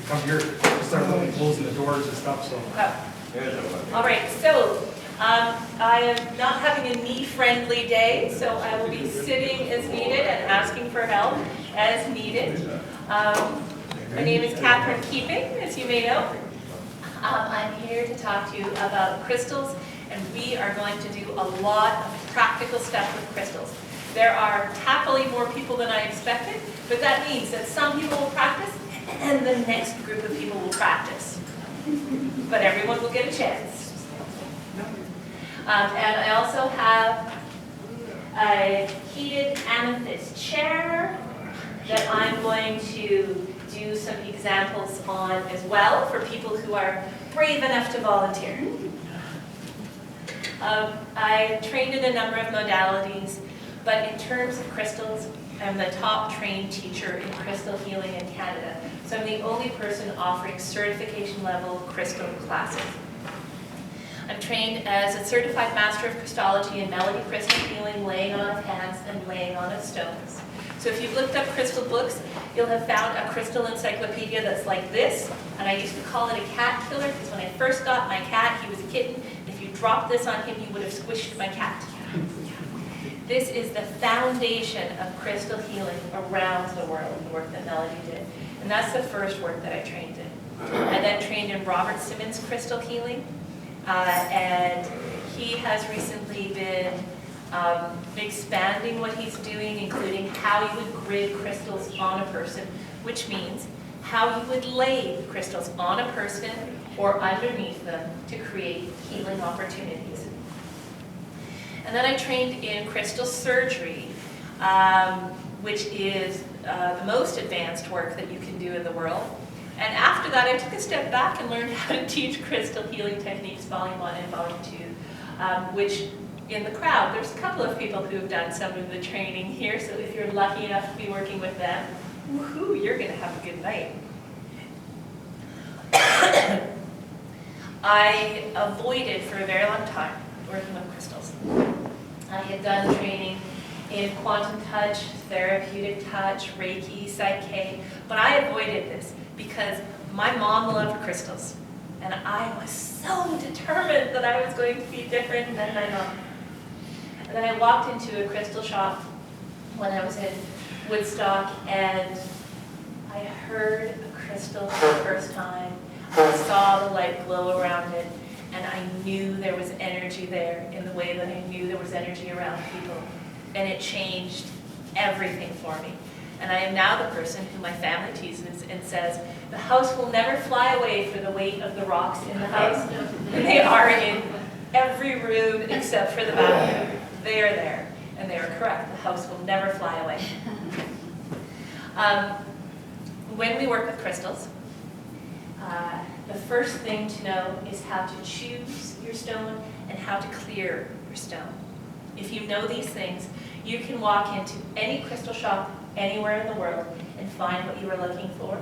come here, start closing the doors and stuff, so. All right, so I am not having a knee-friendly day, so I will be sitting as needed and asking for help as needed. My name is Katherine Keeping, as you may know. I'm here to talk to you about crystals, and we are going to do a lot of practical stuff with crystals. There are happily more people than I expected, but that means that some people will practice, and the next group of people will practice. But everyone will get a chance. And I also have a heated amethyst chair that I'm going to do some examples on as well for people who are brave enough to volunteer. I trained in a number of modalities, but in terms of crystals, I'm the top trained teacher in crystal healing in Canada. So I'm the only person offering certification level crystal classes. I'm trained as a certified master of Christology and melody crystal healing, laying on of hands and laying on of stones. So if you've looked up crystal books, you'll have found a crystal encyclopedia that's like this, and I used to call it a cat killer because when I first got my cat, he was a kitten. If you dropped this on him, you would have squished my cat. This is the foundation of crystal healing around the world, the work that Melody did. And that's the first work that I trained in. I then trained in Robert Simmons crystal healing, and he has recently been expanding what he's doing, including how you would grid crystals on a person, which means how you would lay crystals on a person or underneath them to create healing opportunities. And then I trained in crystal surgery, which is the most advanced work that you can do in the world. And after that, I took a step back and learned how to teach crystal healing techniques, Volume 1 and Volume 2, which in the crowd, there's a couple of people who have done some of the training here, so if you're lucky enough to be working with them, woohoo, you're going to have a good night. I avoided for a very long time working with crystals. I had done training in quantum touch, therapeutic touch, Reiki, Psyche, but I avoided this because my mom loved crystals, and I was so determined that I was going to be different than my mom. And then I walked into a crystal shop when I was in Woodstock, and I heard a crystal for the first time. I saw the light glow around it, and I knew there was energy there in the way that I knew there was energy around people. And it changed everything for me. And I am now the person who my family teases and says, the house will never fly away for the weight of the rocks in the house. And they are in every room except for the bathroom. They are there, and they are correct. The house will never fly away. When we work with crystals, the first thing to know is how to choose your stone and how to clear your stone. If you know these things, you can walk into any crystal shop anywhere in the world and find what you are looking for.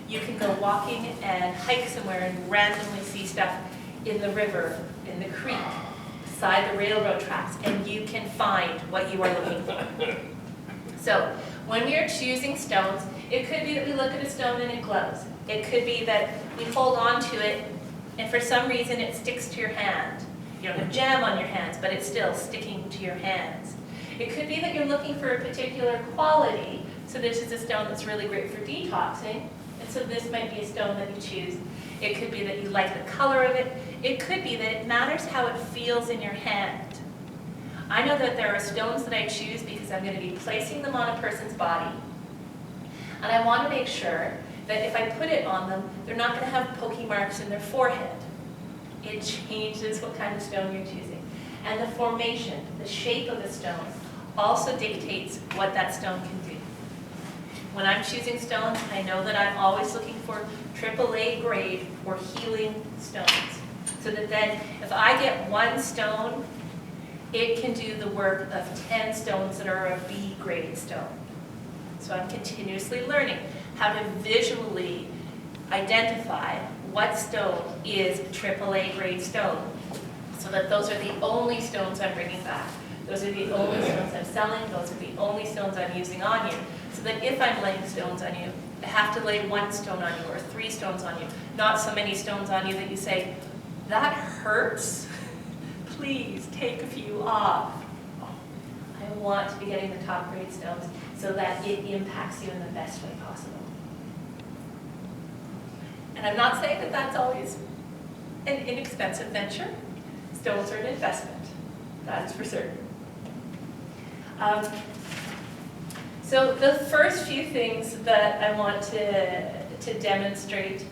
You can go walking and hike somewhere and randomly see stuff in the river, in the creek, beside the railroad tracks, and you can find what you are looking for. So when we are choosing stones, it could be that we look at a stone and it glows. It could be that we hold on to it and for some reason it sticks to your hand. You don't have jam on your hands, but it's still sticking to your hands. It could be that you're looking for a particular quality, so this is a stone that's really great for detoxing, and so this might be a stone that you choose. It could be that you like the color of it. It could be that it matters how it feels in your hand. I know that there are stones that I choose because I'm going to be placing them on a person's body, and I want to make sure that if I put it on them, they're not going to have pokey marks in their forehead. It changes what kind of stone you're choosing. And the formation, the shape of the stone, also dictates what that stone can do. When I'm choosing stones, I know that I'm always looking for AAA grade or healing stones. So that then, if I get one stone, it can do the work of 10 stones that are a B grade stone. So I'm continuously learning how to visually identify what stone is AAA grade stone, so that those are the only stones I'm bringing back. Those are the only stones I'm selling. Those are the only stones I'm using on you. So that if I'm laying stones on you, I have to lay 1 stone on you or 3 stones on you, not so many stones on you that you say, that hurts. Please take a few off. I want to be getting the top grade stones so that it impacts you in the best way possible. And I'm not saying that that's always an inexpensive venture. Stones are an investment, that's for certain. So the first few things that I want to demonstrate,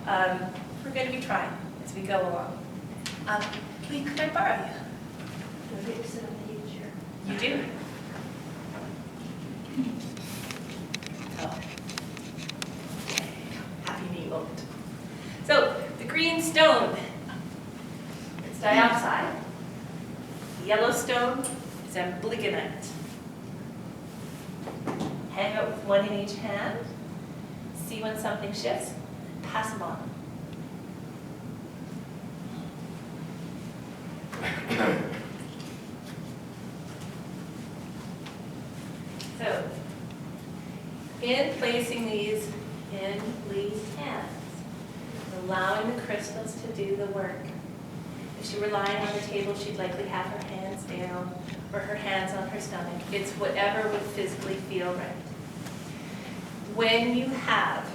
we're going to be trying as we go along. Lee, could I borrow you? Do I get to sit on the huge chair? You do. Oh. Happy knee moment. So, the green stone, it's diopside. The yellow stone is amblygonite. Hang out with 1 in each hand. See when something shifts, pass them on. So, in placing these in Lee's hands, allowing the crystals to do the work. If she were lying on the table, she'd likely have her hands down or her hands on her stomach. It's whatever would physically feel right. When you have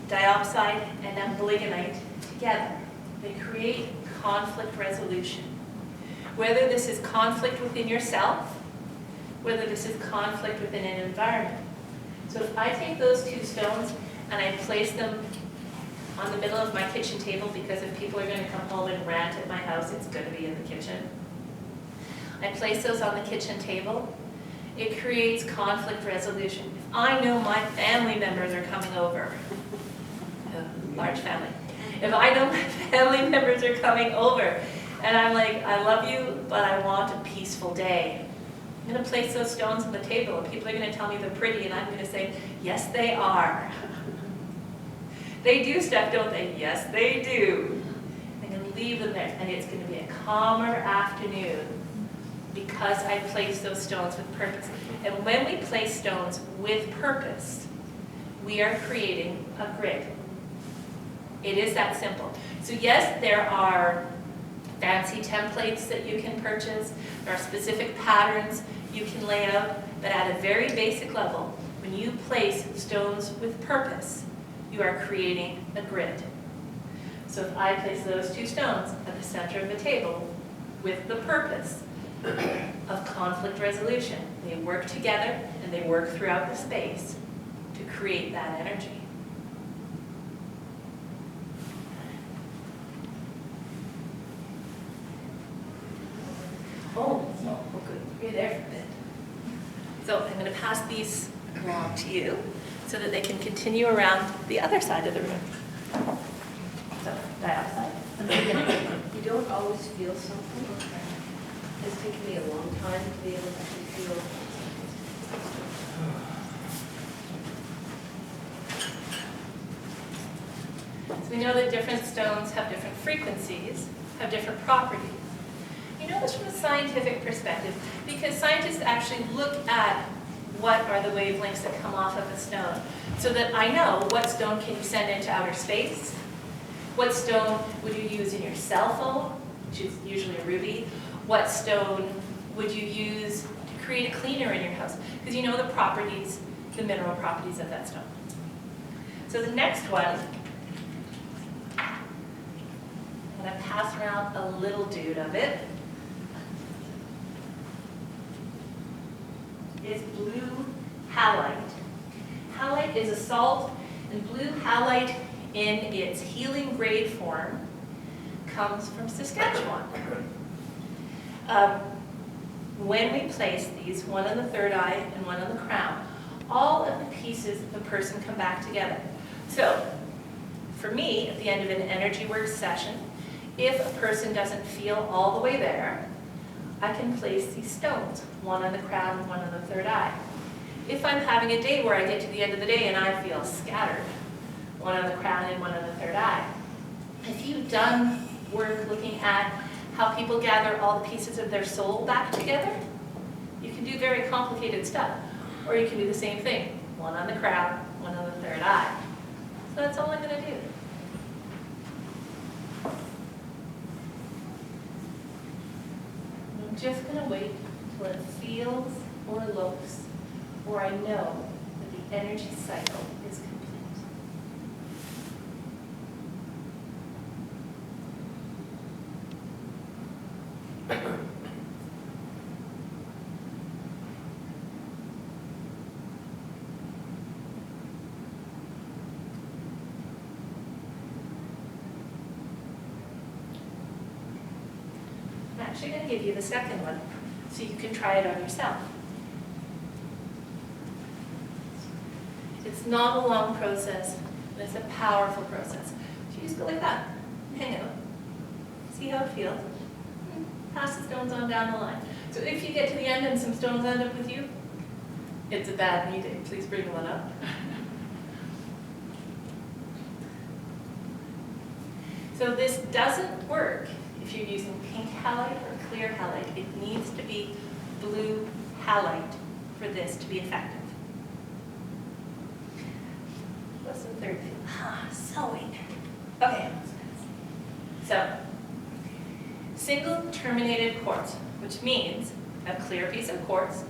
diopside and amblygonite together, they create conflict resolution. Whether this is conflict within yourself, whether this is conflict within an environment. So if I take those 2 stones and I place them on the middle of my kitchen table, because if people are going to come home and rant at my house, it's going to be in the kitchen. I place those on the kitchen table. It creates conflict resolution. If I know my family members are coming over, large family, if I know my family members are coming over, and I'm like, I love you, but I want a peaceful day, I'm going to place those stones on the table, and people are going to tell me they're pretty, and I'm going to say, yes, they are. They do stuff, don't they? Yes, they do. I'm going to leave them there, and it's going to be a calmer afternoon because I placed those stones with purpose. And when we place stones with purpose, we are creating a grid. It is that simple. So yes, there are fancy templates that you can purchase. There are specific patterns you can lay out, but at a very basic level, when you place stones with purpose, you are creating a grid. So if I place those 2 stones at the center of the table with the purpose of conflict resolution, they work together and they work throughout the space to create that energy. Oh, good. You're there for a bit. So I'm going to pass these along to you so that they can continue around the other side of the room. So, diopside. You don't always feel something. It's taken me a long time to be able to actually feel. So we know that different stones have different frequencies, have different properties. You know this from a scientific perspective, because scientists actually look at what are the wavelengths that come off of a stone, so that I know what stone can you send into outer space, what stone would you use in your cell phone, which is usually a ruby, what stone would you use to create a cleaner in your house, because you know the properties, the mineral properties of that stone. So the next one, I'm going to pass around a little dude of it, is blue halite. Halite is a salt, and blue halite in its healing grade form comes from Saskatchewan. When we place these, one on the third eye and one on the crown, all of the pieces of the person come back together. So, for me, at the end of an energy work session, if a person doesn't feel all the way there, I can place these stones, one on the crown and one on the third eye. If I'm having a day where I get to the end of the day and I feel scattered, one on the crown and one on the third eye. If you've done work looking at how people gather all the pieces of their soul back together, you can do very complicated stuff. Or you can do the same thing, one on the crown, one on the third eye. just going to wait till it feels or looks, or I know that the energy cycle is complete. I'm actually going to give you the second one so you can try it on yourself. It's not a long process, but it's a powerful process. So you just go like that, hang out, see how it feels, pass the stones on down the line. So if you get to the end and some stones end up with you, it's a bad meeting. Please bring one up. So this doesn't work if you're using pink halite or clear halite. It needs to be blue halite for this to be effective. What's the third thing? Sewing. Okay. So, single terminated quartz, which means a clear piece of quartz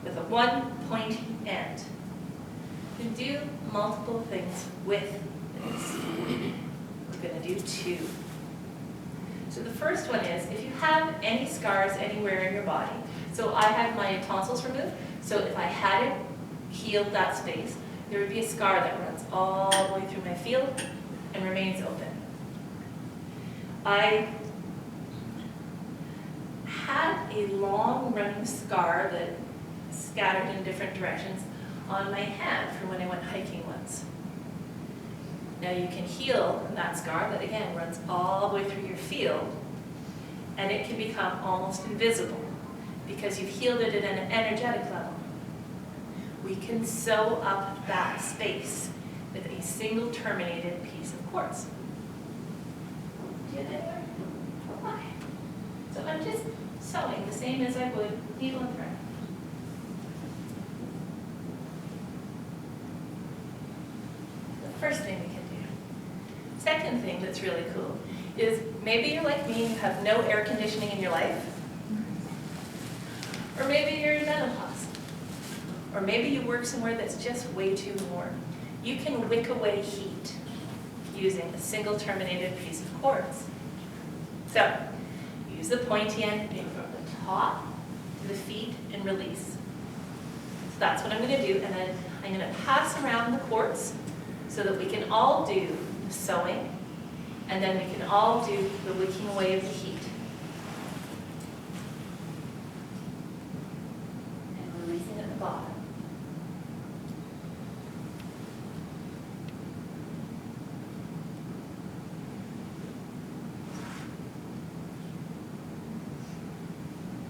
with a one pointy end. You can do multiple things with this. We're going to do two. So the first one is, if you have any scars anywhere in your body, so I had my tonsils removed, so if I hadn't healed that space, there would be a scar that runs all the way through my field and remains open. I had a long running scar that scattered in different directions on my hand from when I went hiking once. Now you can heal that scar that again runs all the way through your field, and it can become almost invisible because you've healed it at an energetic level. We can sew up that space with a single terminated piece of quartz. Do you have it anywhere? Okay. So I'm just sewing the same as I would needle and thread. The first thing we can do. Second thing that's really cool is maybe you're like me and you have no air conditioning in your life. Or maybe you're in menopause. Or maybe you work somewhere that's just way too warm. You can wick away heat using a single terminated piece of quartz. So, use the pointy end from the top to the feet and release. So that's what I'm going to do, and then I'm going to pass around the quartz so that we can all do the sewing, and then we can all do the wicking away of the heat. And releasing at the bottom.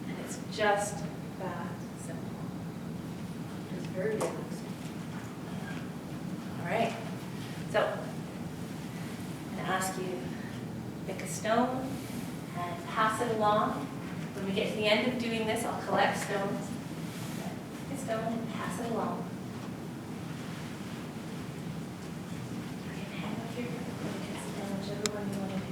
And it's just that simple. It's very relaxing. All right. So, I'm going to ask you to pick a stone and pass it along. When we get to the end of doing this, I'll collect stones. Pick a stone and pass it along. You can hang up your stone, whichever one you want to do.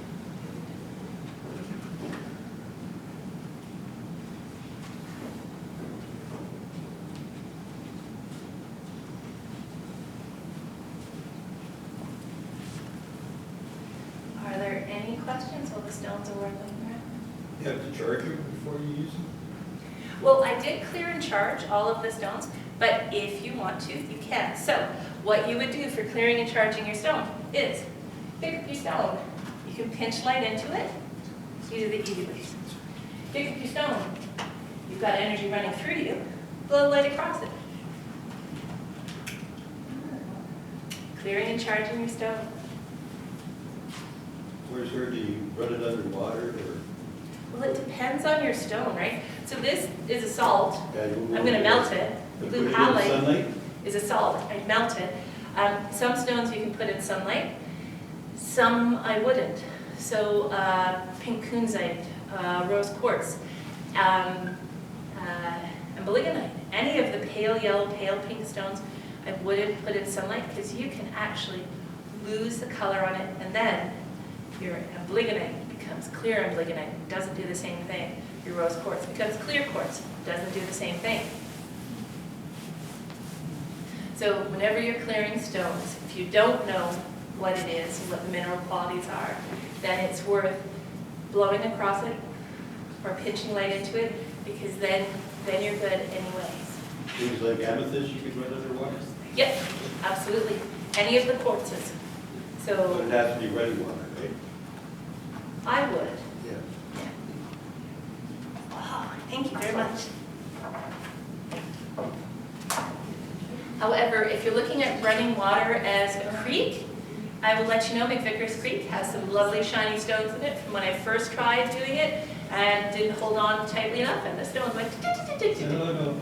Are there any questions while the stones are whirling around? You have to charge them before you use them? Well, I did clear and charge all of the stones, but if you want to, you can. So, what you would do for clearing and charging your stone is pick up your stone. You can pinch light into it. These are the easy ways. Pick up your stone. You've got energy running through you. Blow light across it. Clearing and charging your stone. Where's her, do you run it underwater or? Well, it depends on your stone, right? So this is a salt. Yeah, I'm going to melt it. You Blue put it in halite sunlight? is a salt. I melt it. Some stones you can put in sunlight. Some I wouldn't. So pink kunzite, rose quartz, and boligonite. Any of the pale yellow, pale pink stones I wouldn't put in sunlight because you can actually lose the color on it, and then your boligonite becomes clear, and boligonite doesn't do the same thing. your rose quartz becomes clear quartz. Doesn't do the same thing. So whenever you're clearing stones, if you don't know what it is and what the mineral qualities are, then it's worth blowing across it or pinching light into it, because then you're good anyways. Things like amethyst you could run underwater? Yep, absolutely. Any of the quartzes. But So it has to be ready water, right? I would. Yeah. Oh, thank you very much. However, if you're looking at running water as a creek, I will let you know McVickers Creek has some lovely shiny stones in it from when I first tried doing it and didn't hold on tightly enough, and the stone went No.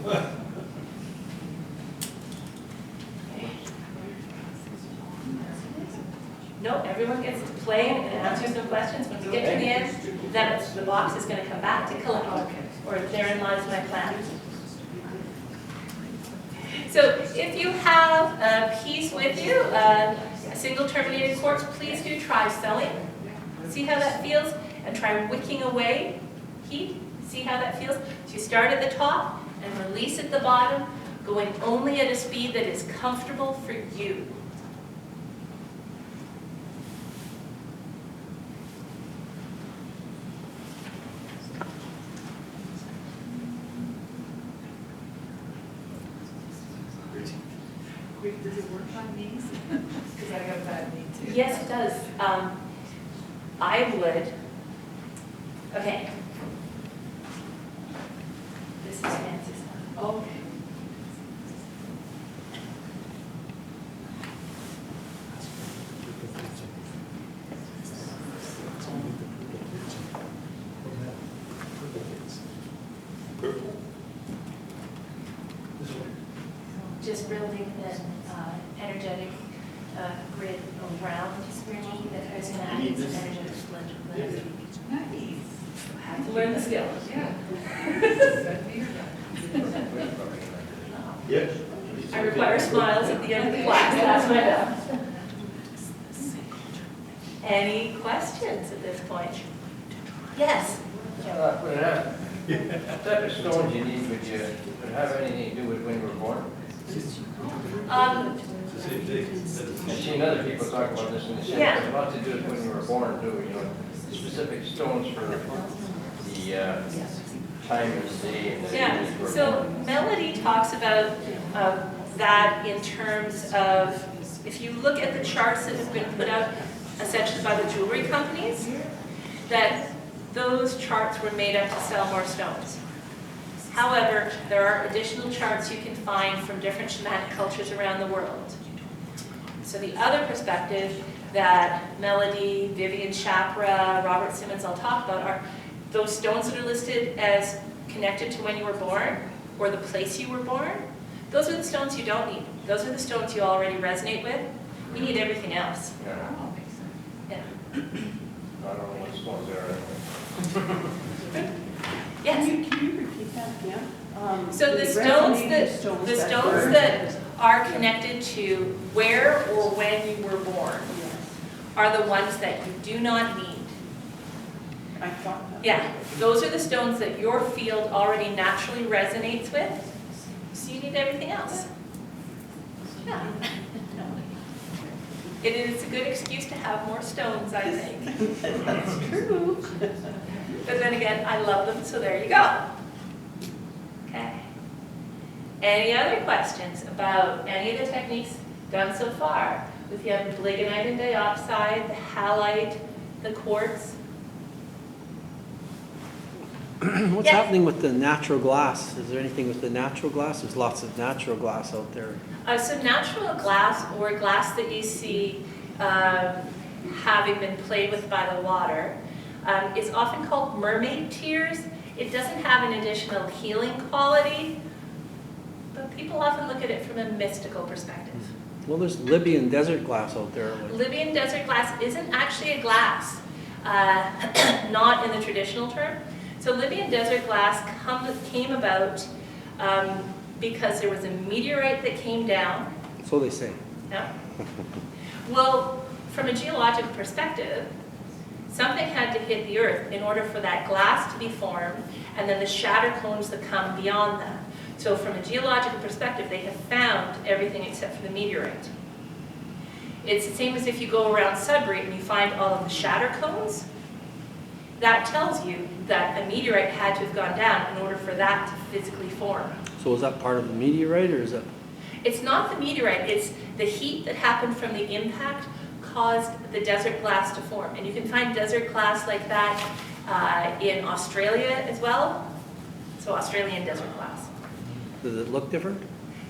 No, everyone gets to play and answer some questions. When we get to the end, then the box is going to come back to collect, or therein lies my plan. So if you have a piece with you, a single terminated quartz, please do try selling. See how that feels, and try wicking away heat. See how that feels. So you start at the top and release at the bottom, going only at a speed that is comfortable for you. Does it work on knees? Because I got bad knee too. Yes, it does. I would. Okay. This is fancy stuff. Okay. Purple? Just building an energetic grid around me that is going to act as an energetic splendor. Nice. Have to learn the skill. Yeah. Yes. I require smiles at the end of the class. That's my job. Any questions at this point? Yes. What type of stones you need would have anything to do with when you were born? It's the same thing. I've seen other people talk about this and they say Yeah. it has a lot to do with when you were born too, you know, specific stones for the time of the day and the year you were So born. Melody talks about that in terms of, if you look at the charts that have been put out essentially by the jewelry companies, that those charts were made up to sell more stones. However, there are additional charts you can find from different shamanic cultures around the world. So the other perspective that Melody, Vivian Chakra, Robert Simmons all talk about are those stones that are listed as connected to when you were born or the place you were born. Those are the stones you don't need. Those are the stones you already resonate with. You need everything else. Yeah, Yeah. I don't know what stones they are. Yes. Can you repeat that again? So the stones that are connected to where or when you were born are the ones that you do not need. I thought that. Yeah, those are the stones that your field already naturally resonates with, so you need everything else. Yeah. It is a good excuse to have more stones, I think. That's true. But then again, I love them, so there you go. Okay. Any other questions about any of the techniques done so far? With the bligonite and diopside, the halite, the quartz? What's Yes. happening with the natural glass? Is there anything with the natural glass? There's lots of natural glass out there. So natural glass, or glass that you see having been played with by the water, is often called mermaid tears. It doesn't have an additional healing quality, but people often look at it from a mystical perspective. Well, there's Libyan desert glass out there. Libyan desert glass isn't actually a glass, not in the traditional term. So Libyan desert glass came about because there was a meteorite that came down. So they say. No? Well, from a geologic perspective, Something had to hit the earth in order for that glass to be formed, and then the shatter cones that come beyond that. So from a geological perspective, they have found everything except for the meteorite. It's the same as if you go around Sudbury and you find all of the shatter cones. That tells you that a meteorite had to have gone down in order for that to physically form. So is that part of the meteorite, or is that? It's not the meteorite, it's the heat that happened from the impact caused the desert glass to form. And you can find desert glass like that in Australia as well. So Australian desert glass. Does it look different?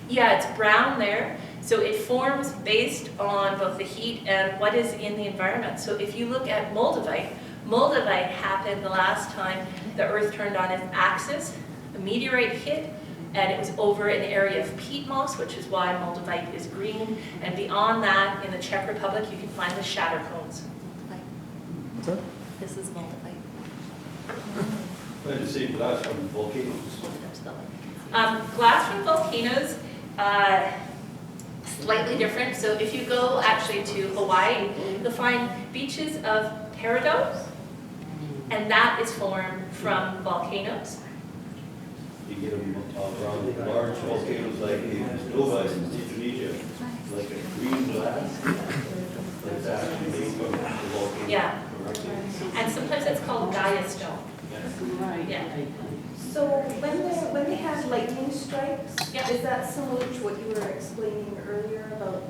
Yeah, it's brown there. So it forms based on both the heat and what is in the environment. So if you look at moldavite, moldavite happened the last time the Earth turned on its axis. A meteorite hit, and it was over an area of peat moss, which is why moldavite is green. And beyond that, in the Czech Republic, you can find the shatter cones. What's that? This is multiply. I had to see glass from volcanoes. Glass from volcanoes, slightly different. So if you go actually to Hawaii, you'll find beaches of peridots, and that is formed from volcanoes. You get them around large volcanoes like Nova in Indonesia, like a green glass. That's actually made from the volcano. Yeah. And sometimes it's called Gaia stone. Right. Yeah. So when they have lightning strikes, Yeah. is that similar to what you were explaining earlier about?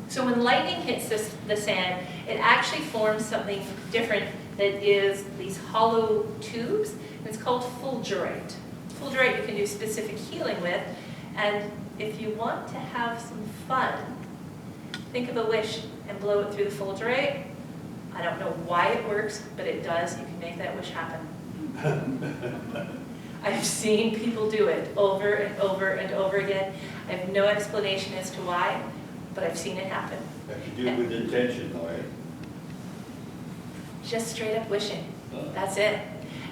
So when lightning hits the sand, it actually forms something different that is these hollow tubes. And it's called fulgurite. Fulgurite you can do specific healing with. And if you want to have some fun, think of a wish and blow it through the fulgurite. I don't know why it works, but it does. You can make that wish happen. I've seen people do it over and over and over again. I have no explanation as to why, but I've seen it happen. Have to do it with intention, all right? Just straight up wishing. That's it.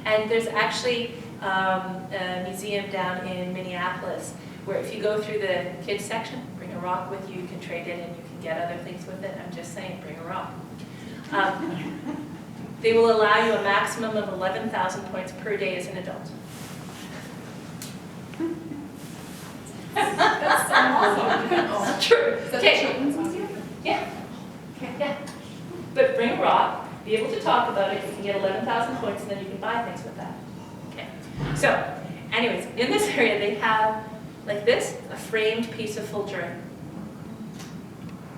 And there's actually a museum down in Minneapolis where if you go through the kids section, bring a rock with you, you can trade it and you can get other things with it. I'm just saying, bring a rock. They will allow you a maximum of 11,000 points per day as an adult. That's so awesome. True. Is that Okay. the children's museum? Yeah. Yeah. But bring a rock, be able to talk about it, you can get 11,000 points and then you can buy things with that. Okay. So, anyways, in this area they have, like this, a framed piece of fulgurite.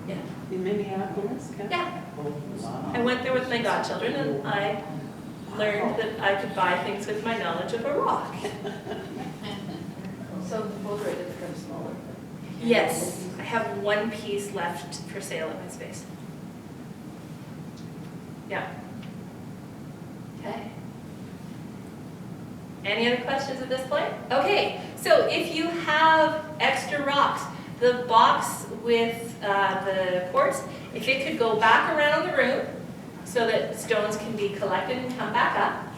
Yeah. In Minneapolis? Yeah. Oh, wow. I went there with my godchildren and I learned that I could buy things with my knowledge of a rock. So the fulgurite has become smaller. Yes, I have one piece left for sale at my space. Yeah. Okay. Any other questions at this point? Okay, so if you have extra rocks, the box with the quartz, if it could go back around the room so that stones can be collected and come back up.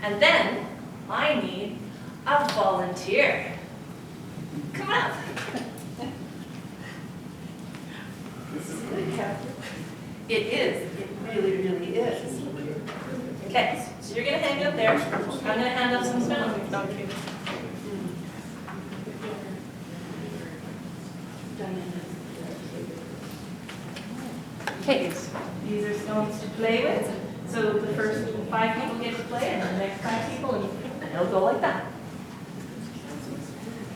And then I need a volunteer. Come up. This is good, Katherine. It is. It really, really is. Okay, so you're going to hang out there. I'm going to hand out some stones. Okay, these are stones to play with. So the first 5 people get to play, and the next 5 people, and it'll go like that.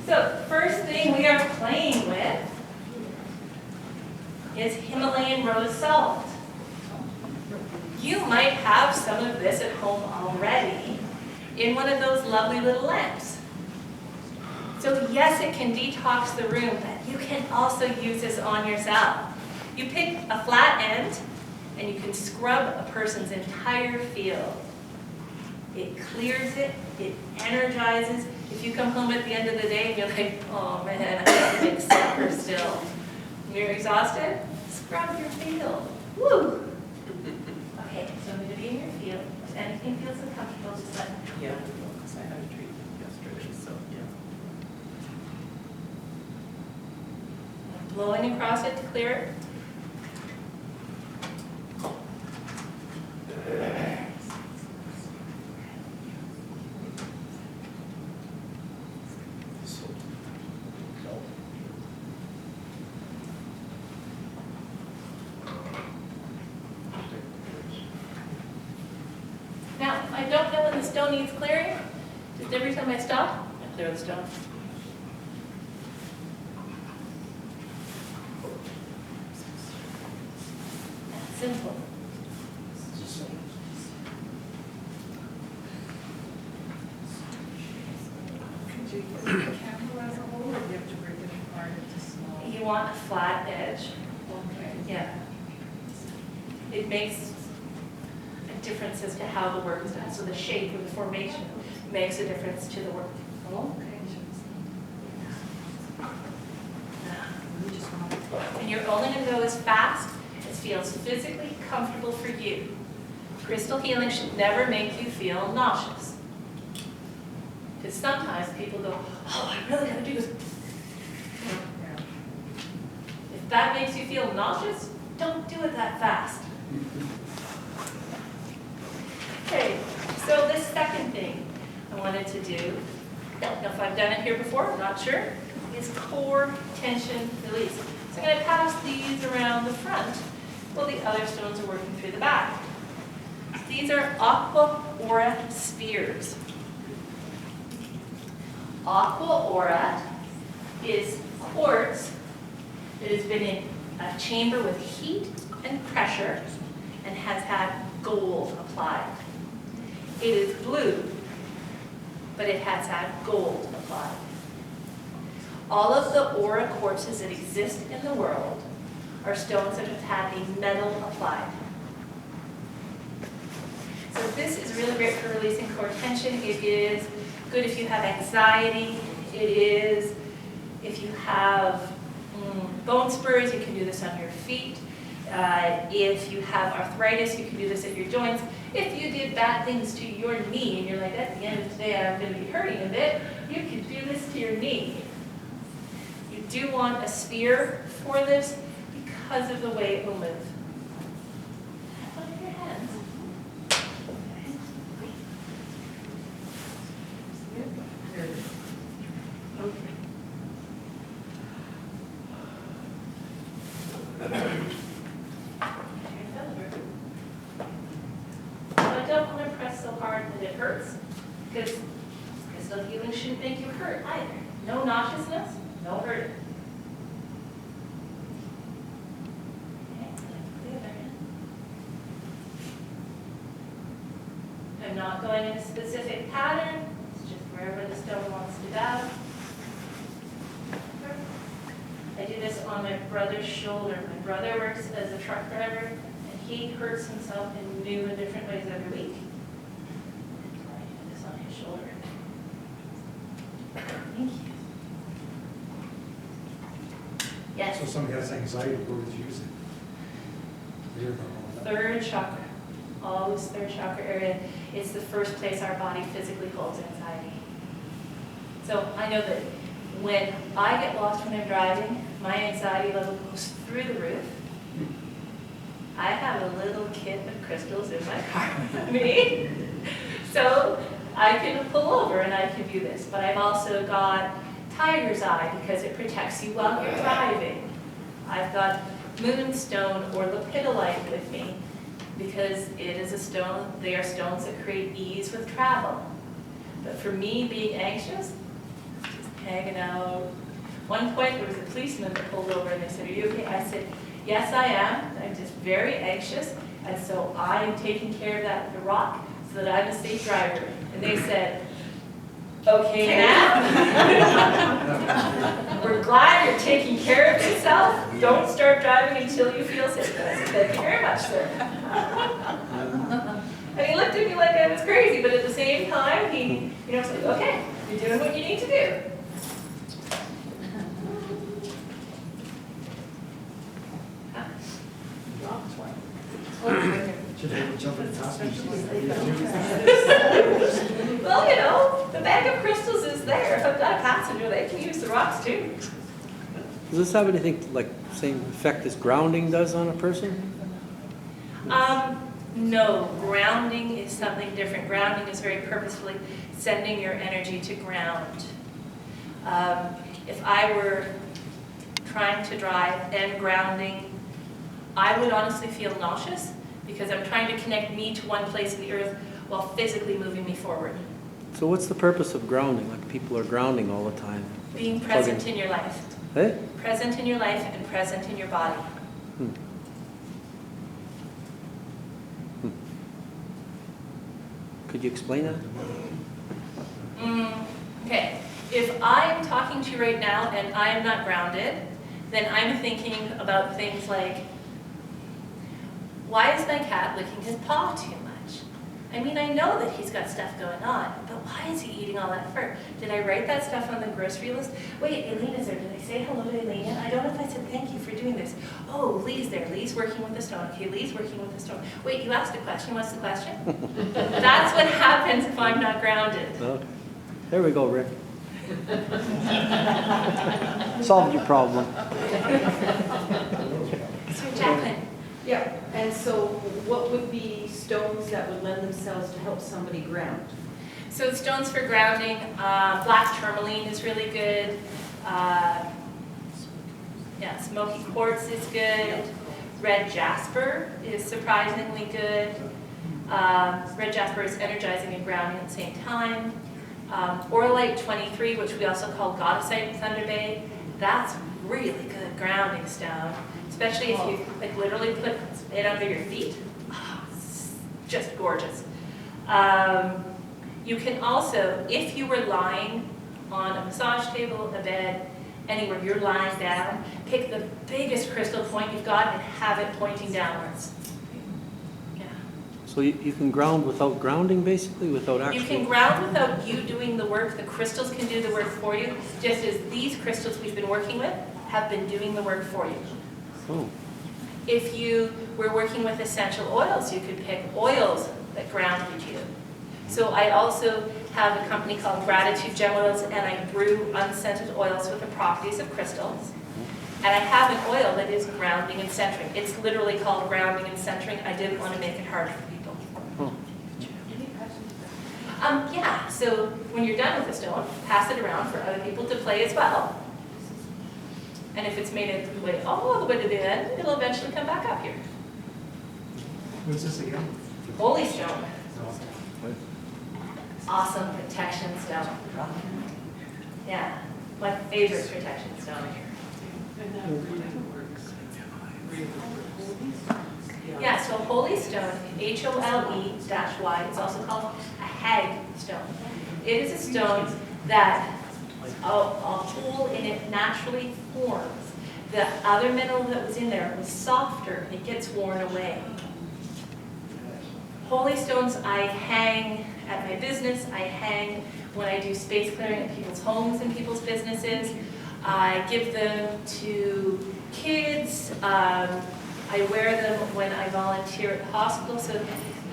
So first thing we are playing with is Himalayan rose salt. You might have some of this at home already in one of those lovely little lamps. So yes, it can detox the room, but you can also use this on yourself. You pick a flat end and you can scrub a person's entire field. It clears it, it energizes. If you come home at the end of the day and you're like, oh man, I have to make supper still. You're exhausted, scrub your field. Woo! Okay, so I'm going to be in your field. If anything feels uncomfortable, just let me know. Yeah, because I had a treatment yesterday, so yeah. Blowing across it to clear it. I don't know when the stone needs clearing, just every time I stop, I clear the stone. That's simple. Could you use the camera as a whole, or do you have to break it apart into small? You want a flat edge. Okay. Yeah. It makes a difference as to how the work is done. So the shape or the formation makes a difference to the work. Okay. And you're only going to go as fast as feels physically comfortable for you. Crystal healing should never make you feel nauseous. Because sometimes people go, oh, I really got to do this. If that makes you feel nauseous, don't do it that fast. Okay, so this second thing I wanted to do, don't know if I've done it here before, I'm not sure, is core tension release. So I'm going to pass these around the front while the other stones are working through the back. These are aqua aura spheres. Aqua aura is quartz that has been in a chamber with heat and pressure and has had gold applied. It is blue, but it has had gold applied. All of the aura quartzes that exist in the world are stones that have had a metal applied. So this is really great for releasing core tension. It is good if you have anxiety. It is if you have bone spurs, you can do this on your feet. If you have arthritis, you can do this at your joints. If you did bad things to your knee and you're like, at the end of today I'm going to be hurting a bit, you can do this to your knee. You do want a spear for this because of the way it will move. Have fun with your hands. I don't want to press so hard that it hurts, because crystal healing shouldn't make you hurt either. No nauseousness, no hurting. Okay, the other hand. I'm not going in a specific pattern, it's just wherever the stone wants to go. I do this on my brother's shoulder. My brother works as a truck driver, and he hurts himself in new and different ways every week. I do this on his shoulder. Thank you. Yes. So if somebody has anxiety, where would you use it? Here, but- Third chakra. Always third chakra area. It's the first place our body physically holds anxiety. So I know that when I get lost when I'm driving, my anxiety level goes through the roof. I have a little kit of crystals in my car with me. So I can pull over and I can do this. But I've also got tiger's eye because it protects you while you're driving. I've got moonstone or lepidolite with me because it is a stone, they are stones that create ease with travel. But for me being anxious, just hanging out. One point there was a policeman that pulled over and they said, are you okay? I said, yes I am. I'm just very anxious and so I'm taking care of that with the rock so that I'm a safe driver. And they said, okay now? We're glad you're taking care of yourself. Don't start driving until you feel safe. I said, thank you very much, sir. And he looked at me like I was crazy, but at the same time, he, was like, okay, you're doing what you need to do. Should they jump in the passenger seat? Well, the bag of crystals is there. If I've got a passenger, they can use the rocks too. Does this have anything like same effect as grounding does on a person? No, grounding is something different. Grounding is very purposefully sending your energy to ground. If I were trying to drive and grounding, I would honestly feel nauseous because I'm trying to connect me to one place in the earth while physically moving me forward. So what's the purpose of grounding? Like people are grounding all the time. Being present in your life. Eh? Present in your life and present in your body. Hmm. Hmm. Could you explain that? Okay, if I'm talking to you right now and I am not grounded, then I'm thinking about things like, why is my cat licking his paw too much? I mean, I know that he's got stuff going on, but why is he eating all that fur? Did I write that stuff on the grocery list? Wait, Elena's there. Did I say hello to Elena? I don't know if I said thank you for doing this. Oh, Lee's there. Lee's working with the stone. Okay, Lee's working with the stone. Wait, you asked a question. What's the question? That's what happens if I'm not grounded. Okay. There we go, Rick. Solved your problem. So Jacqueline, Yeah, and so what would be stones that would lend themselves to help somebody ground? so stones for grounding, black tourmaline is really good. Yeah, smoky quartz is good. Red jasper is surprisingly good. Red jasper is energizing and grounding at the same time. Orlite 23, which we also call goddessite in Thunder Bay, that's really good grounding stone, especially if you like literally put it under your feet. Oh, it's just gorgeous. You can also, if you were lying on a massage table, a bed, anywhere you're lying down, pick the biggest crystal point you've got and have it pointing downwards. Yeah. So you can ground without grounding, basically, without actually... You can ground without you doing the work. The crystals can do the work for you, just as these crystals we've been working with have been doing the work for you. Oh. If you were working with essential oils, you could pick oils that grounded you. So I also have a company called Gratitude Gem Oils, and I brew unscented oils with the properties of crystals. And I have an oil that is grounding and centering. It's literally called grounding and centering. I didn't want to make it hard for people. Oh. Yeah, so when you're done with the stone, pass it around for other people to play as well. And if it's made it all the way to the end, it'll eventually come back up here. What's this again? Holy stone. No. Awesome protection stone. Yeah, my favorite protection stone. And that really works. Really works. Yeah, so holy stone, HOLE-Y, it's also called a hag stone. It is a stone that a hole in it naturally forms. The other mineral that was in there was softer, it gets worn away. Holy stones I hang at my business, I hang when I do space clearing at people's homes and people's businesses. I give them to kids. I wear them when I volunteer at the hospital. So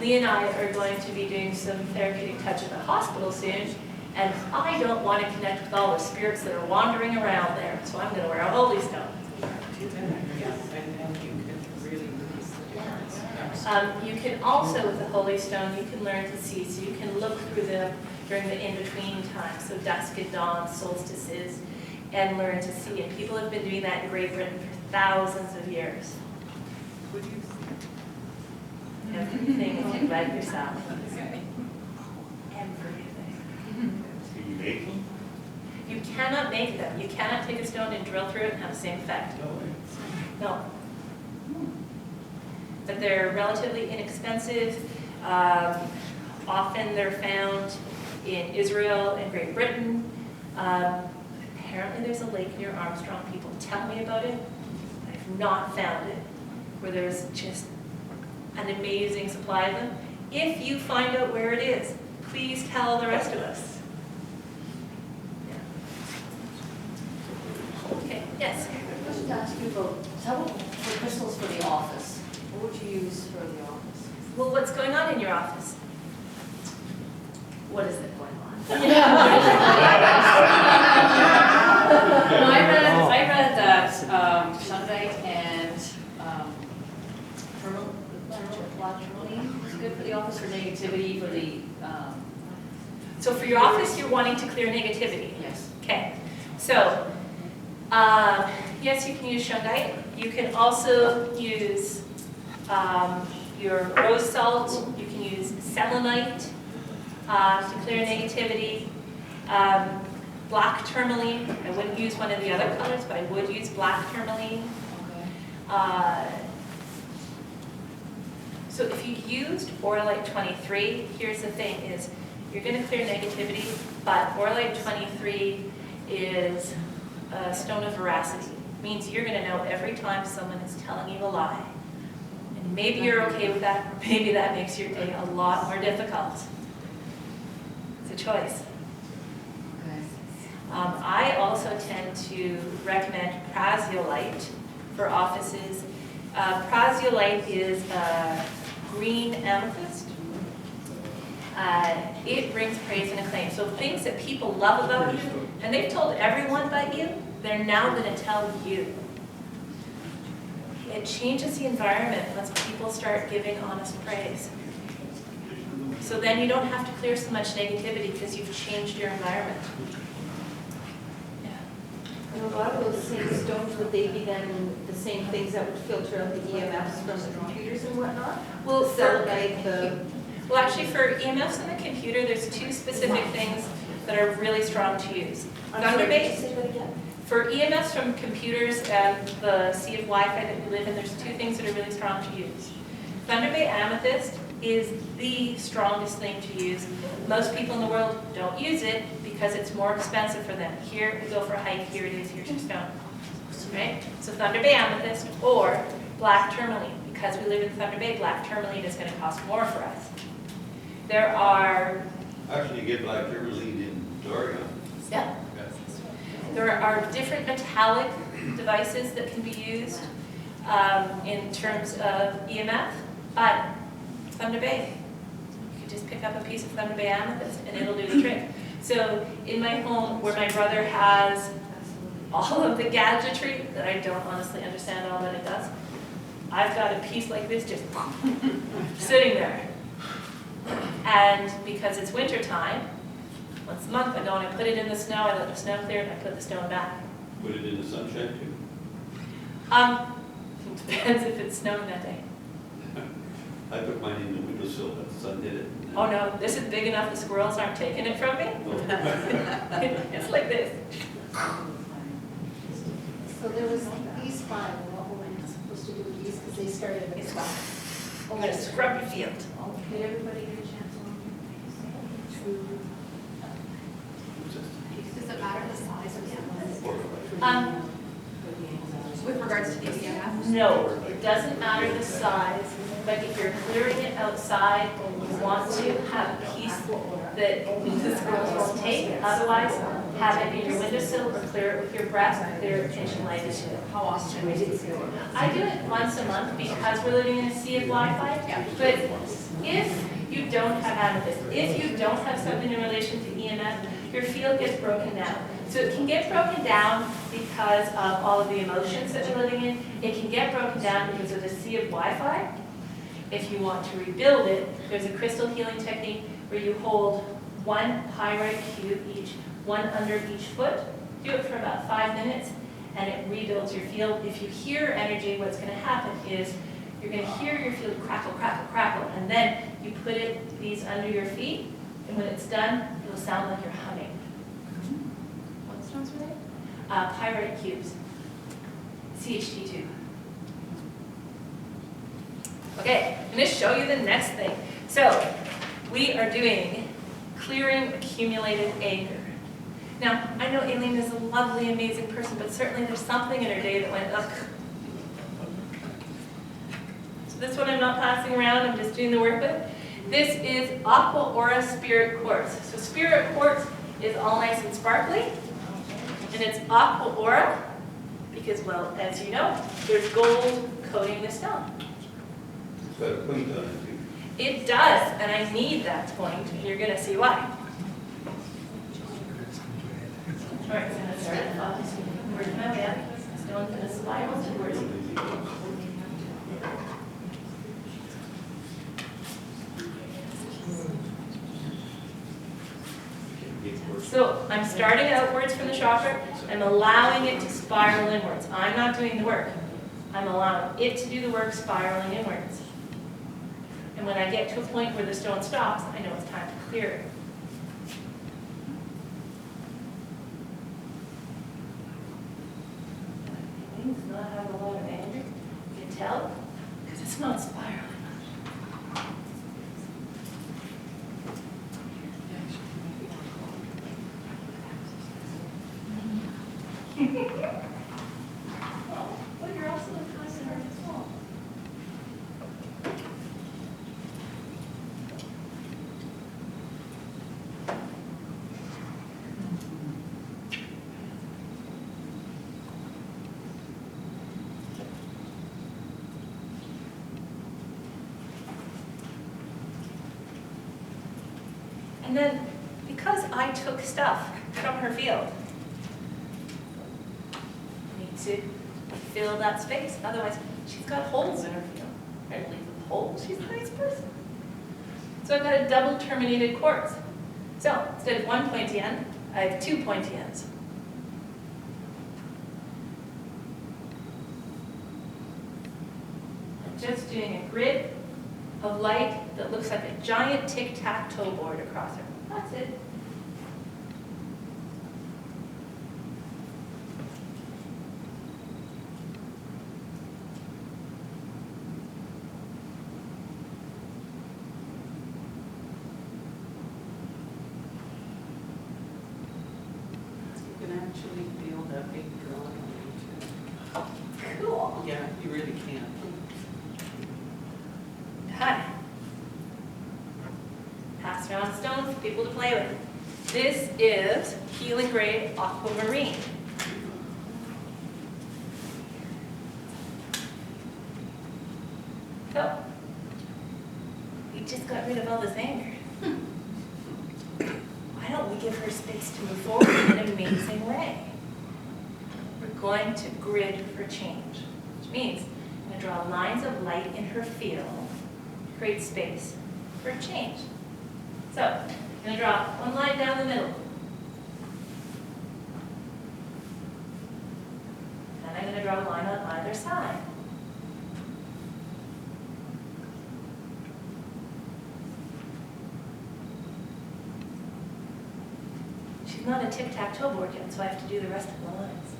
Lee and I are going to be doing some therapeutic touch at the hospital soon. And I don't want to connect with all the spirits that are wandering around there. So I'm going to wear a holy stone. Yeah, and you can really release the difference. You can also, with the holy stone, you can learn to see. So you can look through them during the in-between times, so dusk and dawn, solstices, and learn to see. And people have been doing that in Great Britain for thousands of years. Would you see? Everything if you let yourself. Okay. Everything. Can you make them? You cannot make them. You cannot take a stone and drill through it and have the same effect. No. But they're relatively inexpensive. Often they're found in Israel and Great Britain. Apparently there's a lake near Armstrong. People tell me about it. I've not found it, where there's just an amazing supply of them. If you find out where it is, please tell the rest of us. Yeah. Okay, yes? I was to ask you about for crystals for the office. What would you use for the office? Well, what's going on in your office? What is it going on? No, I read that Sunday and black tourmaline is good for the office for negativity for the. So for your office, you're wanting to clear negativity? Yes. Okay. So, yes, you can use shungite. You can also use your rose salt. You can use selenite to clear negativity. Black tourmaline, I wouldn't use one of the other colors, but I would use black tourmaline. So if you used Oralite 23, here's the thing is, you're going to clear negativity, but Oralite 23 is a stone of veracity. It means you're going to know every time someone is telling you a lie. And maybe you're okay with that, or maybe that makes your day a lot more difficult. It's a choice. I also tend to recommend Praziolite for offices. Praziolite is a green amethyst. It brings praise and acclaim. So things that people love about you, and they've told everyone but you, they're now going to tell you. It changes the environment once people start giving honest praise. So then you don't have to clear so much negativity because you've changed your environment. And a lot of those same stones, would they be then the same things that would filter out the EMFs from the computers and whatnot? Well, Selenite, the... Well, actually, for EMFs in the computer, there's two specific things that are really strong to use. Thunderbait. Say that again? For EMFs from computers and the sea of Wi-Fi that we live in, there's two things that are really strong to use. Thunderbait amethyst is the strongest thing to use. Most people in the world don't use it because it's more expensive for them. Here, we go for a hike, here it is, here's your stone. Right? So Thunderbait amethyst or black tourmaline. Because we live in Thunder Bay, black tourmaline is going to cost more for us. There are... Actually, you get black tourmaline in Auditorium. Yeah. There are different metallic devices that can be used in terms of EMF, but Thunder Bay, you can just pick up a piece of Thunder Bay amethyst and it'll do the trick. So in my home, where my brother has all of the gadgetry that I don't honestly understand all that it does, I've got a piece like this just sitting there. And because it's winter time, once a month I go and I put it in the snow, I let the snow clear, and I put the stone back. Put it in the sunshine too. It depends if it's snowing that day. I put mine in the windowsill, but the sun did it. Oh no, this is big enough the squirrels aren't taking it from me. It's like this. So there was these five, and what were we supposed to do with these, because they started at It's the top? I'm gonna scrub your field. Did everybody get a chance on? Does it matter the size of the With regards to the EMF? No, it doesn't matter the size, but if you're clearing it outside, you want to have a piece that the squirrels won't take. Otherwise, have it in your windowsill or clear it with your breath, clear it pinch light into it. How often? I do it once a month because we're living in a sea of Wi-Fi. But if you don't have amethyst, if you don't have something in relation to EMF, your field gets broken down. So it can get broken down because of all of the emotions that you're living in. It can get broken down because of the sea of Wi-Fi. If you want to rebuild it, there's a crystal healing technique where you hold one pyrite cube each, one under each foot. Do it for about 5 minutes, and it rebuilds your field. If you hear energy, what's going to happen is you're going to hear your field crackle, crackle, crackle, and then you put these under your feet, and when it's done, it'll sound like you're humming. What stones were they? Pyrite cubes. CHT2. Okay, I'm going to show you the next thing. So, we are doing clearing accumulated anger. Now, I know Aileen is a lovely, amazing person, but certainly there's something in her day that went up. So this one I'm not passing around, I'm just doing the work with. This is Aqua Aura Spirit Quartz. So Spirit Quartz is all nice and sparkly, and it's Aqua Aura because, well, as you know, there's gold coating the stone. It's got a point on it too. It does, and I need that point, and you're going to see why. All right, so I'm going to start at the top. Where's my way up? Stone's going to spiral towards me. So I'm starting outwards from the chakra. I'm allowing it to spiral inwards. I'm not doing the work. I'm allowing it to do the work spiraling inwards. And when I get to a point where the stone stops, I know it's time to clear it. It's not having a lot of anger. You can tell because it's not spiraling. Oh, well, you're also a constant art as well. And then, because I took stuff from her field, I need to fill that space. Otherwise, she's got holes in her field. I don't leave with holes. She's a nice person. So I've got a double terminated quartz. So instead of one pointy end, I have 2 pointy ends. I'm just doing a grid of light that looks like a giant tic-tac-toe board across her. That's it. You can actually feel that big drawing on you too. Cool. Yeah, you really can. Hi. Pass around stones for people to play with. This is healing grade aquamarine. So, we just got rid of all this anger. Why don't we give her space to move forward in an amazing way? We're going to grid for change, which means I'm going to draw lines of light in her field, create space for change. So, I'm going to draw one line down the middle. Then I'm going to draw a line on either side. She's not a tic-tac-toe board yet, so I have to do the rest of the lines.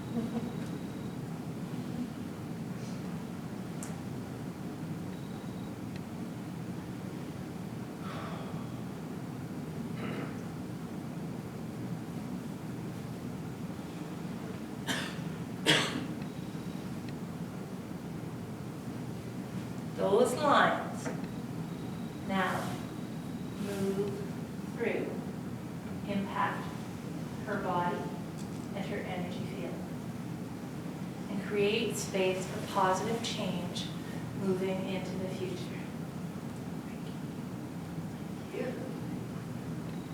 Those lines now move through, impact her body and her energy field, and create space for positive change moving into the future.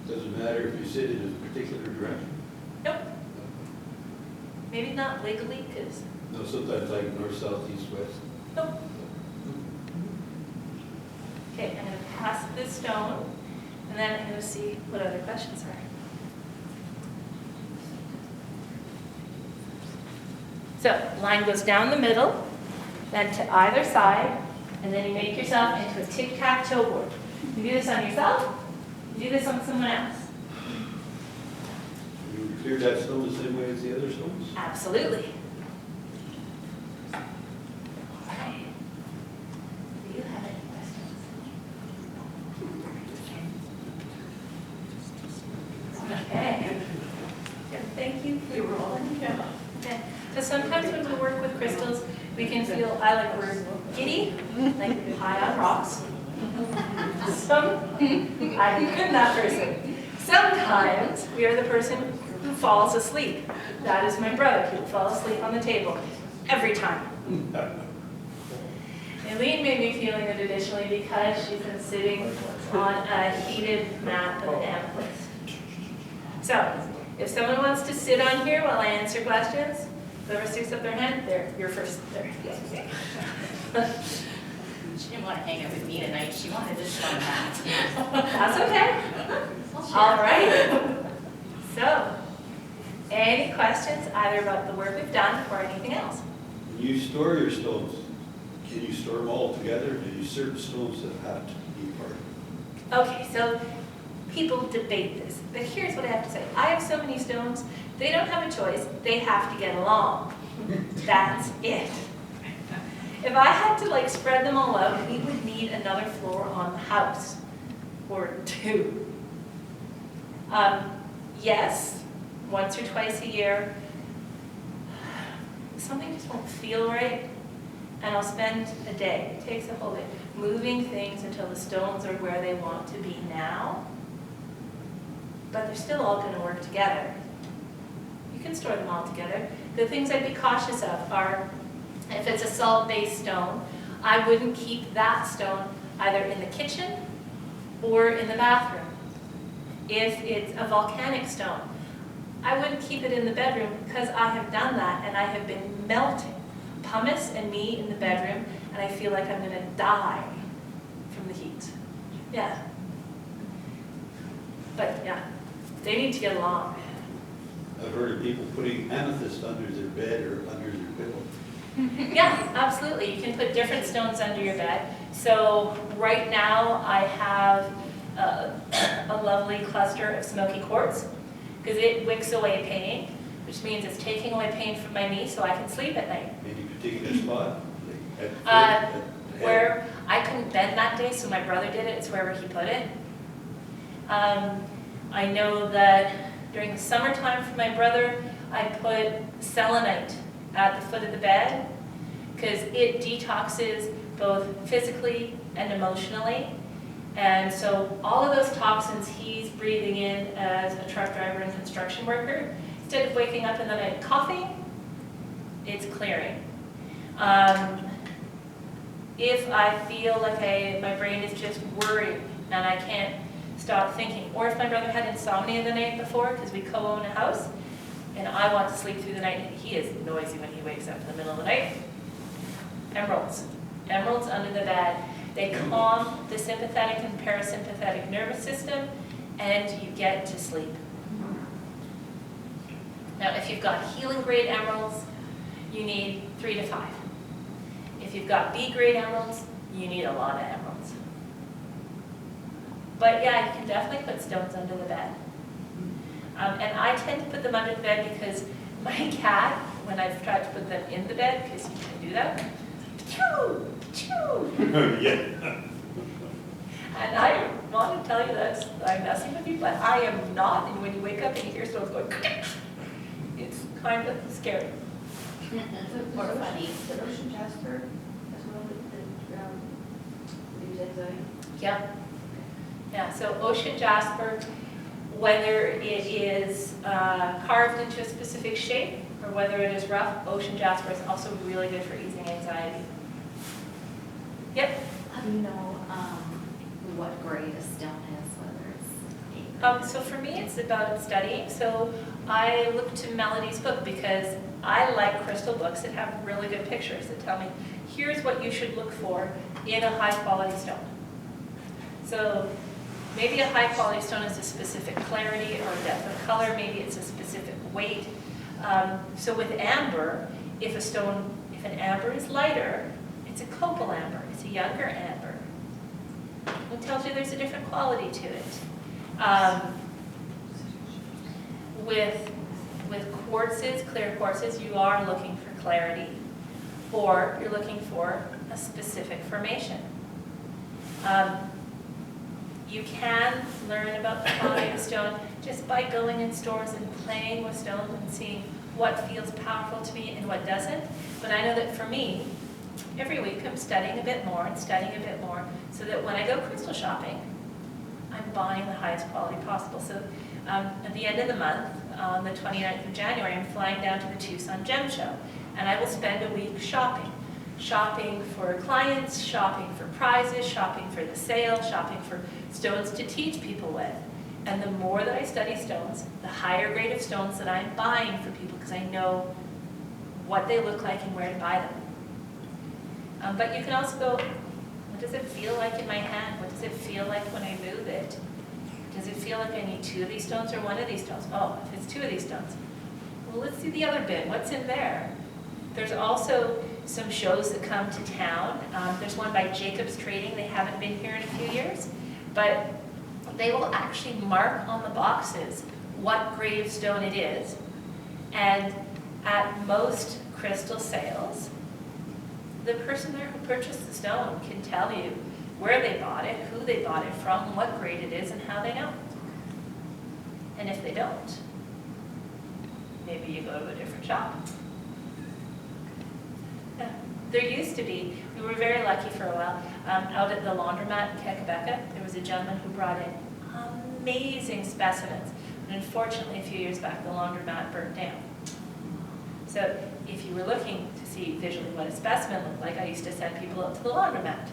Doesn't matter if you sit in a particular direction. Nope. Maybe not legally, because No, sometimes like north, south, east, west. nope. Okay, I'm going to pass this stone, and then I'm going to see what other questions are. So, line goes down the middle, then to either side, and then you make yourself into a tic-tac-toe board. You do this on yourself, you do this on someone else. You clear that stone the same way as the other stones? Absolutely. Okay. Do you have any questions? Okay. Good, thank you for your role. Okay. So sometimes when we work with crystals, we can feel, I like the word giddy, like high on rocks. I've been that person. Sometimes we are the person who falls asleep. That is my brother. He will fall asleep on the table every time. Eileen made me feeling it additionally because she's been sitting on a heated mat of amethyst. So, if someone wants to sit on here while I answer questions, whoever sticks up their hand, there, you're first there. She didn't want to hang out with me tonight. She wanted to sit on that. That's okay. All right. So, any questions either about the work we've done or anything else? You store your stones. Can you store them all together? Do you certain stones that have to be part of it? Okay, so people debate this, but here's what I have to say. I have so many stones, they don't have a choice, they have to get along. That's it. If I had to like spread them all out, we would need another floor on the house, or two. Yes, once or twice a year, something just won't feel right, and I'll spend a day, it takes a whole day, moving things until the stones are where they want to be now, but they're still all going to work together. You can store them all together. The things I'd be cautious of are, if it's a salt-based stone, I wouldn't keep that stone either in the kitchen or in the bathroom. If it's a volcanic stone, I wouldn't keep it in the bedroom because I have done that and I have been melting pumice and me in the bedroom and I feel like I'm going to die from the heat. Yeah. But yeah, they need to get along. I've heard of people putting amethyst under their bed or under their pillow. Yeah, absolutely. You can put different stones under your bed. So right now I have a lovely cluster of smoky quartz because it wicks away pain, which means it's taking away pain from my knee so I can sleep at night. Any particular spot? Like at the head? Where I couldn't bend that day, so my brother did it. It's wherever he put it. I know that during the summertime for my brother, I put selenite at the foot of the bed because it detoxes both physically and emotionally. And so all of those toxins he's breathing in as a truck driver and construction worker, instead of waking up in the night coughing, it's clearing. If I feel like my brain is just worried and I can't stop thinking, or if my brother had insomnia the night before because we co-own a house and I want to sleep through the night and he is noisy when he wakes up in the middle of the night, emeralds. Emeralds under the bed. They calm the sympathetic and parasympathetic nervous system and you get to sleep. Now if you've got healing grade emeralds, you need 3 to 5. If you've got B grade emeralds, you need a lot of emeralds. But yeah, you can definitely put stones under the bed. And I tend to put them under the bed because my cat, when I've tried to put them in the bed, because you can do that, choo, choo. Yeah. And I want to tell you that I'm messing with you, but I am not. And when you wake up and you hear stones going, it's kind of scary. Or funny. Is it ocean jasper as well that leaves anxiety? Yeah. Yeah, so ocean jasper, whether it is carved into a specific shape or whether it is rough, ocean jasper is also really good for easing anxiety. Yep. How do you know what grade a stone is, whether it's So for me, it's about studying. So I look to Melody's book because I like crystal books that have really good pictures that tell me, here's what you should look for in a high quality stone. So maybe a high quality stone is a specific clarity or depth of color, maybe it's a specific weight. So with amber, if an amber is lighter, it's a copal amber, it's a younger amber. It tells you there's a different quality to it. With quartzes, clear quartzes, you are looking for clarity, or you're looking for a specific formation. You can learn about the quality of stone just by going in stores and playing with stones and seeing what feels powerful to me and what doesn't. But I know that for me, every week I'm studying a bit more and studying a bit more so that when I go crystal shopping, I'm buying the highest quality possible. So at the end of the month, on the 29th of January, I'm flying down to the Tucson Gem Show, and I will spend a week shopping. Shopping for clients, shopping for prizes, shopping for the sale, shopping for stones to teach people with. And the more that I study stones, the higher grade of stones that I'm buying for people because I know what they look like and where to buy them. But you can also go, what does it feel like in my hand? What does it feel like when I move it? Does it feel like I need 2 of these stones or 1 of these stones? Oh, if it's 2 of these stones, well, let's see the other bin. What's in there? There's also some shows that come to town. There's one by Jacob's Trading. They haven't been here in a few years, but they will actually mark on the boxes what gravestone it is. And at most crystal sales, the person there who purchased the stone can tell you where they bought it, who they bought it from, what grade it is, and how they know. And if they don't, maybe you go to a different shop. Yeah. There used to be, we were very lucky for a while, out at the laundromat in Quebec, there was a gentleman who brought in amazing specimens. And unfortunately, a few years back, the laundromat burnt down. So if you were looking to see visually what a specimen looked like, I used to send people out to the laundromat.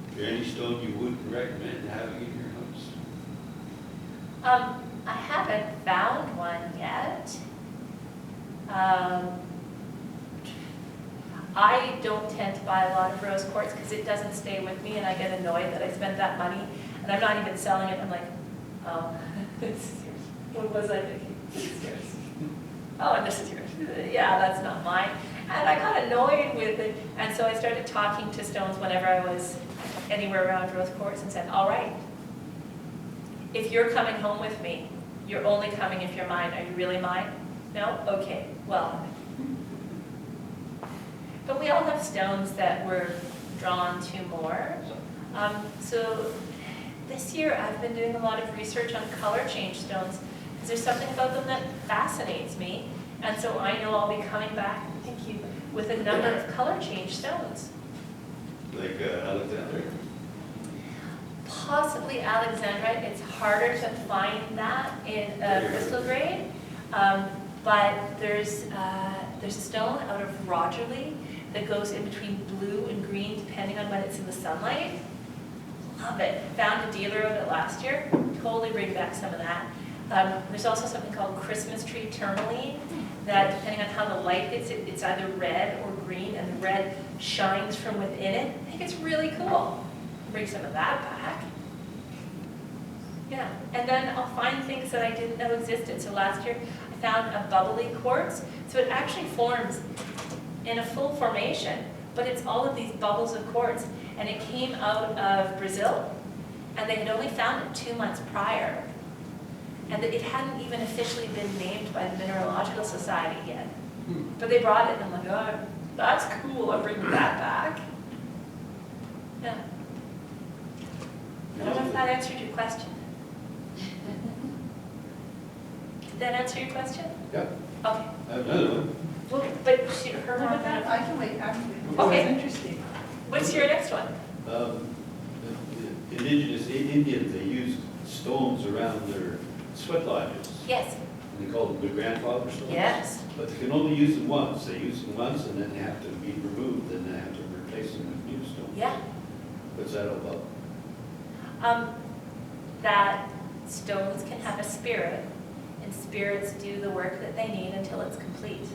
Is there any stone you wouldn't recommend having in your house? I haven't found one yet. I don't tend to buy a lot of rose quartz because it doesn't stay with me, and I get annoyed that I spent that money and I'm not even selling it. I'm like, oh, this is yours. What was I thinking? This is yours. Oh, and this is yours. Yeah, that's not mine. And I got annoyed with it, and so I started talking to stones whenever I was anywhere around rose quartz and said, all right, if you're coming home with me, you're only coming if you're mine. Are you really mine? No? Okay, well. But we all have stones that we're drawn to more. So this year I've been doing a lot of research on color change stones because there's something about them that fascinates me. And so I know I'll be coming back, thank you, with a number of color change stones. Like Alexander? Possibly Alexandrite. It's harder to find that in a crystal grade. But there's a stone out of Waverley that goes in between blue and green depending on when it's in the sunlight. Love it. Found a dealer of it last year. Totally bring back some of that. There's also something called Christmas tree tourmaline that depending on how the light hits it, it's either red or green, and the red shines from within it. I think it's really cool. Bring some of that back. Yeah, and then I'll find things that I didn't know existed. So last year I found a bubbly quartz. So it actually forms in a full formation, but it's all of these bubbles of quartz. And it came out of Brazil, and they had only found it 2 months prior. And it hadn't even officially been named by the Mineralogical Society yet. But they brought it, and I'm like, oh, that's cool, I'm bringing that back. Yeah. I don't know if that answered your question. Did that answer your question? Yeah. Okay. I have another one. Well, but her one with that? I can wait, Okay. It's interesting. What's your next one? The indigenous Indians, they use stones around their sweat lodges. Yes. And they call them the grandfather stones. Yes. But they can only use them once. They use them once and then they have to be removed and they have to replace them with new stones. Yeah. What's that all about? That stones can have a spirit, and spirits do the work that they need until it's complete.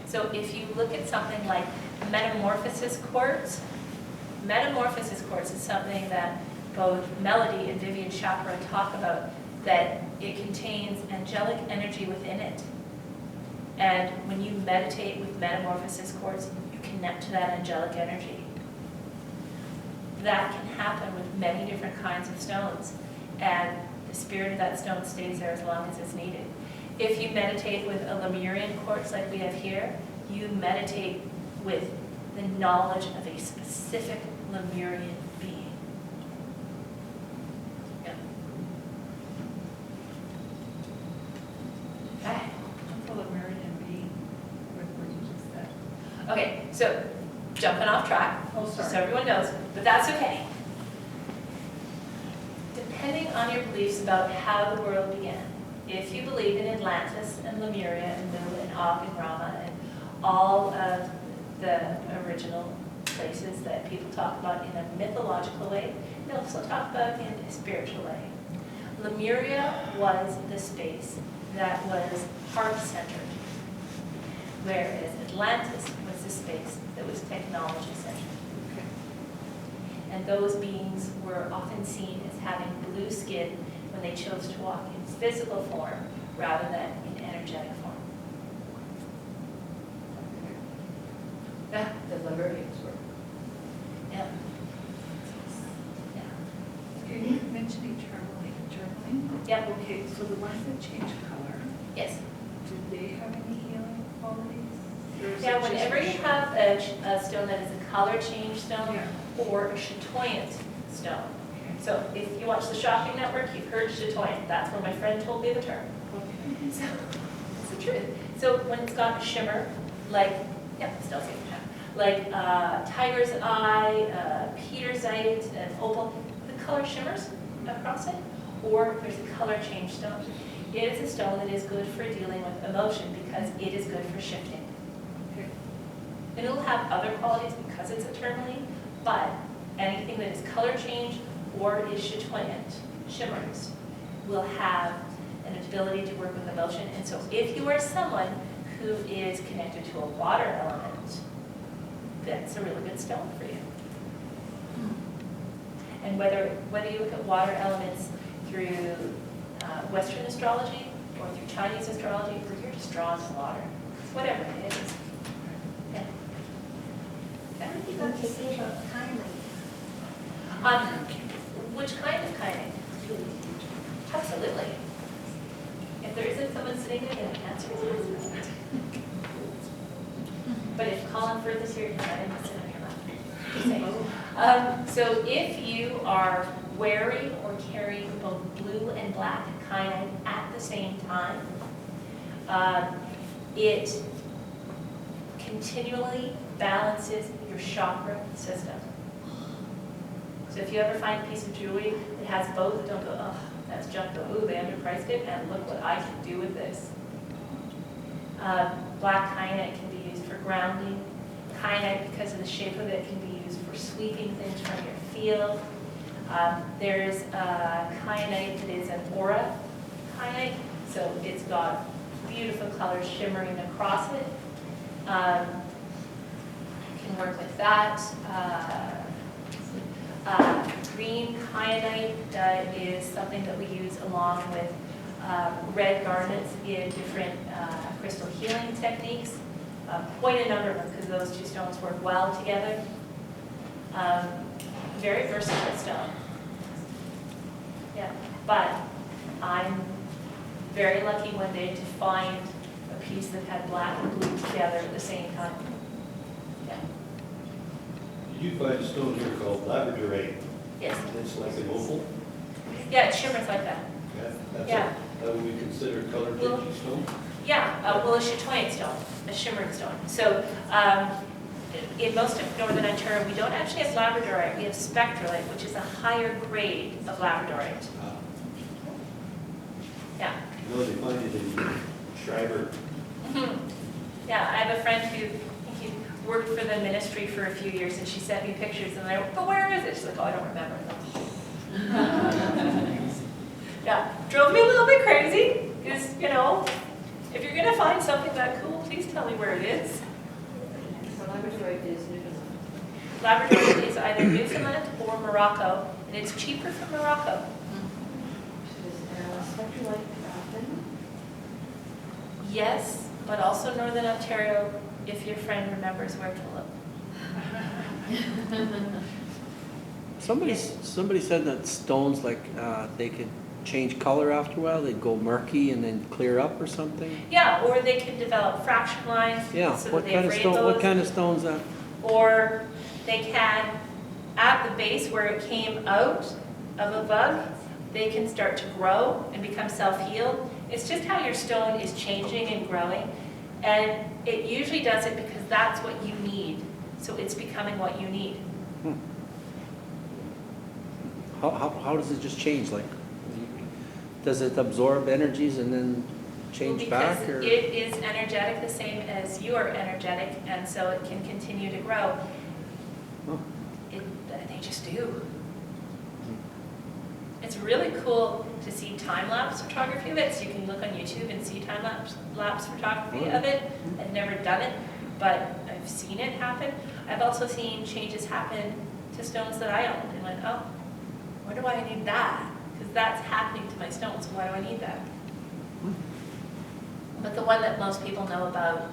So if you look at something like metamorphosis quartz is something that both Melody and Vivian Chakra talk about, that it contains angelic energy within it. And when you meditate with metamorphosis quartz, you connect to that angelic energy. That can happen with many different kinds of stones, and the spirit of that stone stays there as long as it's needed. If you meditate with a Lemurian quartz like we have here, you meditate with the knowledge of a specific Lemurian being. Yeah. Okay. I'm full of Meridian being with what you just said. Okay, so jumping off track, Oh, sorry. so everyone knows, but that's okay. Depending on your beliefs about how the world began, if you believe in Atlantis and Lemuria and Nu and Og and Rama and all of the original places that people talk about in a mythological way, they also talk about in a spiritual way. Lemuria was the space that was heart-centered, whereas Atlantis was the space that was technology-centered. And those beings were often seen as having blue skin when they chose to walk in physical form rather than in energetic form. Yep, Okay, so the ones that change color, yes. do they have any healing qualities? Or is Yeah, it just whenever a you shape? have a stone that is a color change stone Yeah. or a chatoyant stone. Okay. So if you watch the Shopping Network, you've heard chatoyant. That's where my friend told me the term. Okay. So it's the truth. So when it's got a shimmer, like, yeah, still saying that, like tiger's eye, petersite, and opal, the color shimmers across it, or there's a color change stone. It is a stone that is good for dealing with emotion because it is good for shifting. Okay. And it'll have other qualities because it's a tourmaline, but anything that is color change or is chatoyant, shimmers, will have an ability to work with emotion. And so if you are someone who is connected to a water element, that's a really good stone for you. And whether you look at water elements through Western astrology or through Chinese astrology, or you're just drawn to water, whatever it is. Yeah. What have you got to say about kindly? Which kind of kyanite? Absolutely. If there isn't someone sitting there, then the answer is yes. But if Colin Firth is here, he's not going to sit on your lap. Just saying. So if you are wearing or carrying both blue and black kyanite at the same time, it continually balances your chakra system. So if you ever find a piece of jewelry that has both, don't go, oh, that's junk. Go, ooh, they underpriced it, and look what I can do with this. Black kyanite can be used for grounding. Kyanite, because of the shape of it, can be used for sweeping things from your field. There's kyanite that is an aura kyanite, so it's got beautiful colors shimmering across it. Can work with that. Green kyanite is something that we use along with red garnets in different crystal healing techniques. Quite a number of them, because those two stones work well together. Very versatile stone. Yeah, but I'm very lucky one day to find a piece that had black and blue together at the same time. Yeah. Did you find a stone here called labradorite? Yes. It's like an opal? Yeah, it shimmers like that. Yeah. That's Yeah. That would be considered color Well- changing stone? Yeah, well, a chatoyant stone, a shimmering stone. So in most of northern Ontario, we don't actually have labradorite, we have spectrolite, which is a higher grade of labradorite. Yeah. No, they find it in Schreiber. Yeah, I have a friend who worked for the ministry for a few years, and she sent me pictures, and I went, but where is it? She's like, oh, I don't remember. Yeah, drove me a little bit crazy, because, you know, if you're gonna find something that cool, please tell me where it is. So labradorite is Newfoundland. Labradorite is either Newfoundland or Morocco, and it's cheaper from Morocco. Is spectrolite Finland? Yes, but also northern Ontario, if your friend remembers where to look. Somebody said that stones, like, they could change color after a while, they'd go murky and then clear up or something? Yeah, or they can develop fraction lines, Yeah, so that what they kind have of stone, what rainbows. kind of stone's that? Or they can, at the base where it came out of a bug, they can start to grow and become self-healed. It's just how your stone is changing and growing. And it usually does it because that's what you need. So it's becoming what you need. How does it just change? Like, does it absorb energies and then change back? Or? Because it is energetic the same as you are energetic, and so it can continue to grow. Oh. They just do. It's really cool to see time-lapse photography of it, so you can look on YouTube and see time-lapse photography of it. I've never done it, but I've seen it happen. I've also seen changes happen to stones that I owned and went, oh, why do I need that? Because that's happening to my stones, so why do I need that? But the one that most people know about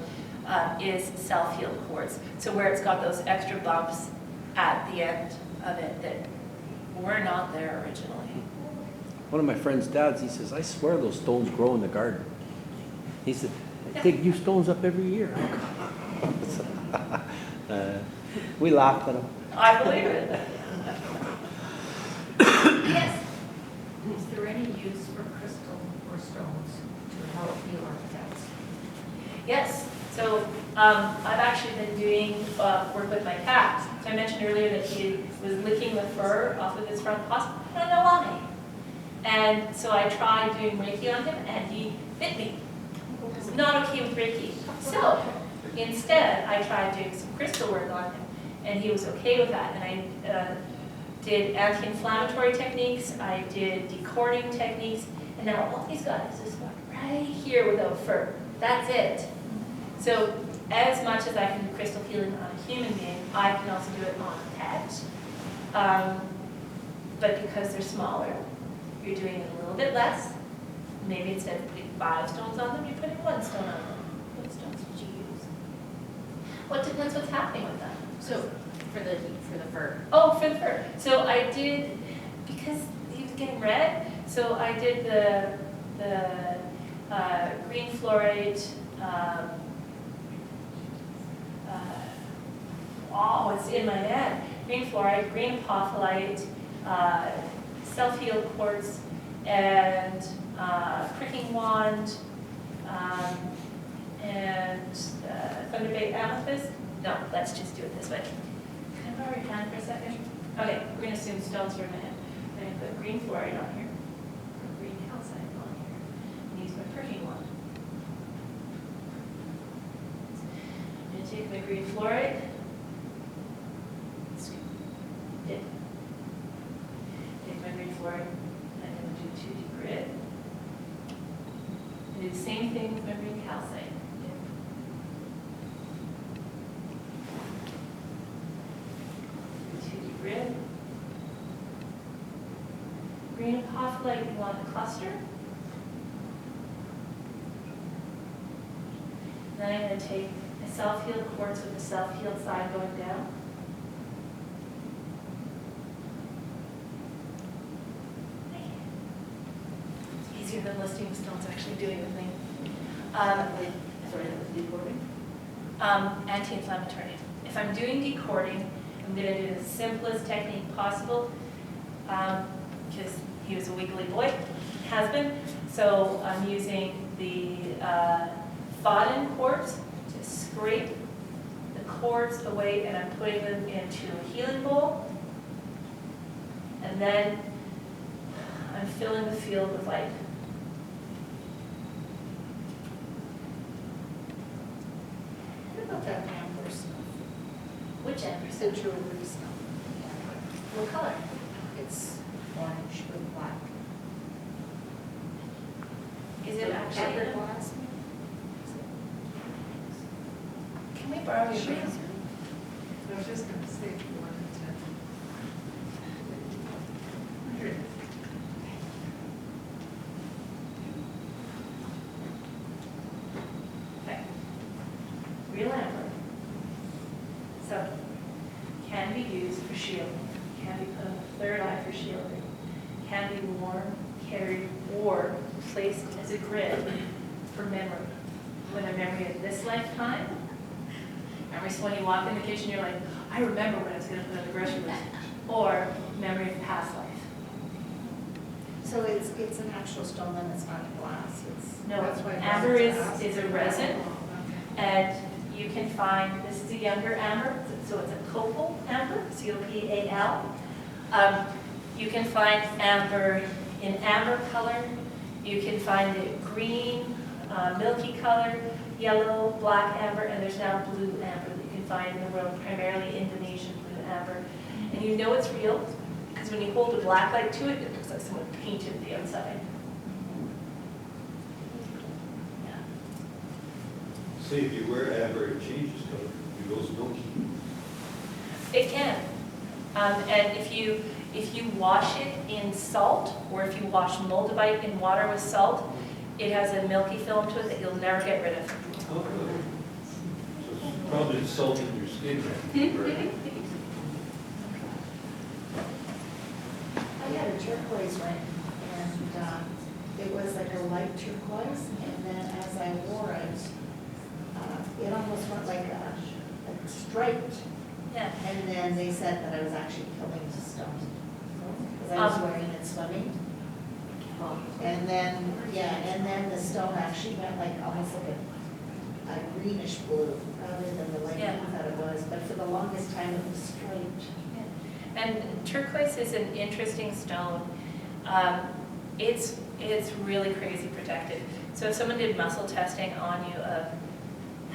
is self-healed quartz. So where it's got those extra bumps at the end of it that were not there originally. One of my friend's dads, he says, I swear those stones grow in the garden. He said, I dig new stones up every year. We laughed at him. I believe it. Yes. Is there any use for crystal or stones to help heal architects? Yes, so I've actually been doing work with my cat. So I mentioned earlier that he was licking the fur off of his front paws. I don't know why. And so I tried doing Reiki on him, and he bit me. I was not okay with Reiki. So instead, I tried doing some crystal work on him, and he was okay with that. And I did anti-inflammatory techniques, I did decording techniques, and now all he's got is this one right here without fur. That's it. So as much as I can do crystal healing on a human being, I can also do it on a pet. But because they're smaller, you're doing it a little bit less. Maybe instead of putting 5 stones on them, you're putting 1 stone on them. What stones did you use? What depends what's happening with them. So, for the fur. Oh, for the fur. So I did, because he was getting red, so I did the green fluorite, oh, it's in my head. Green fluorite, green apophyllite, self-healed quartz, and pricking wand, and Thunder Bay amethyst. No, let's just do it this way. Can I borrow your hand for a second? Okay, we're going to assume stones for a minute. I'm going to put green fluorite on here, or green calcite on here, and use my pricking wand. I'm going to take my green fluorite. Dip. Take my green fluorite, and I'm going to do 2D grid. And do the same thing with my green calcite. Dip. 2D grid. Green apophyllite, you want a cluster. Then I'm going to take a self-healed quartz with the self-healed side going down. It's easier than listing stones actually doing the thing. Sorry, that was decording? Anti-inflammatory. If I'm doing decording, I'm going to do the simplest technique possible, because he was a wiggly boy, has been. So I'm using the Fodden quartz to scrape the cords away, and I'm putting them into a healing bowl. And then I'm filling the field with light. What about that amber stuff? Which amber? The jewelry stuff. What color? It's orange with black. Is it actually? Amber glass? Can we borrow your razor? I was just gonna say, if you wanted to. Here. Okay. Real amber. So, can be used for shielding, can be put on the third eye for shielding, can be worn, carried, or placed as a grid for memory. Whether memory of this lifetime, memory so when you walk in the kitchen, you're like, I remember when I was going to put on the grocery list, or memory of past life. So it's an actual stone, then it's not glass, it's. No, that's why amber it's is a resin. And you can find, this is a younger amber, so it's a copal amber, C-O-P-A-L. You can find amber in amber color. You can find it green, milky color, yellow, black amber, and there's now blue amber that you can find in the world, primarily Indonesian blue amber. And you know it's real because when you hold a black light to it, it looks like someone painted the outside. Say if you wear amber, it changes color, it goes milky. It can. And if you wash it in salt, or if you wash moldavite in water with salt, it has a milky film to it that you'll never get rid of. Oh, really? So it's probably insulting your skin. Right? I had a turquoise ring, and it was like a light turquoise, and then as I wore it, it almost went like a striped, Yeah. and then they said that I was actually killing the stone. Because I was wearing it swimming. And then, yeah, and then the stone actually went like almost like a greenish blue, rather than the light Yeah. blue that it was, but for the longest time it was striped. And turquoise is an interesting stone. It's really crazy protected. So if someone did muscle testing on you of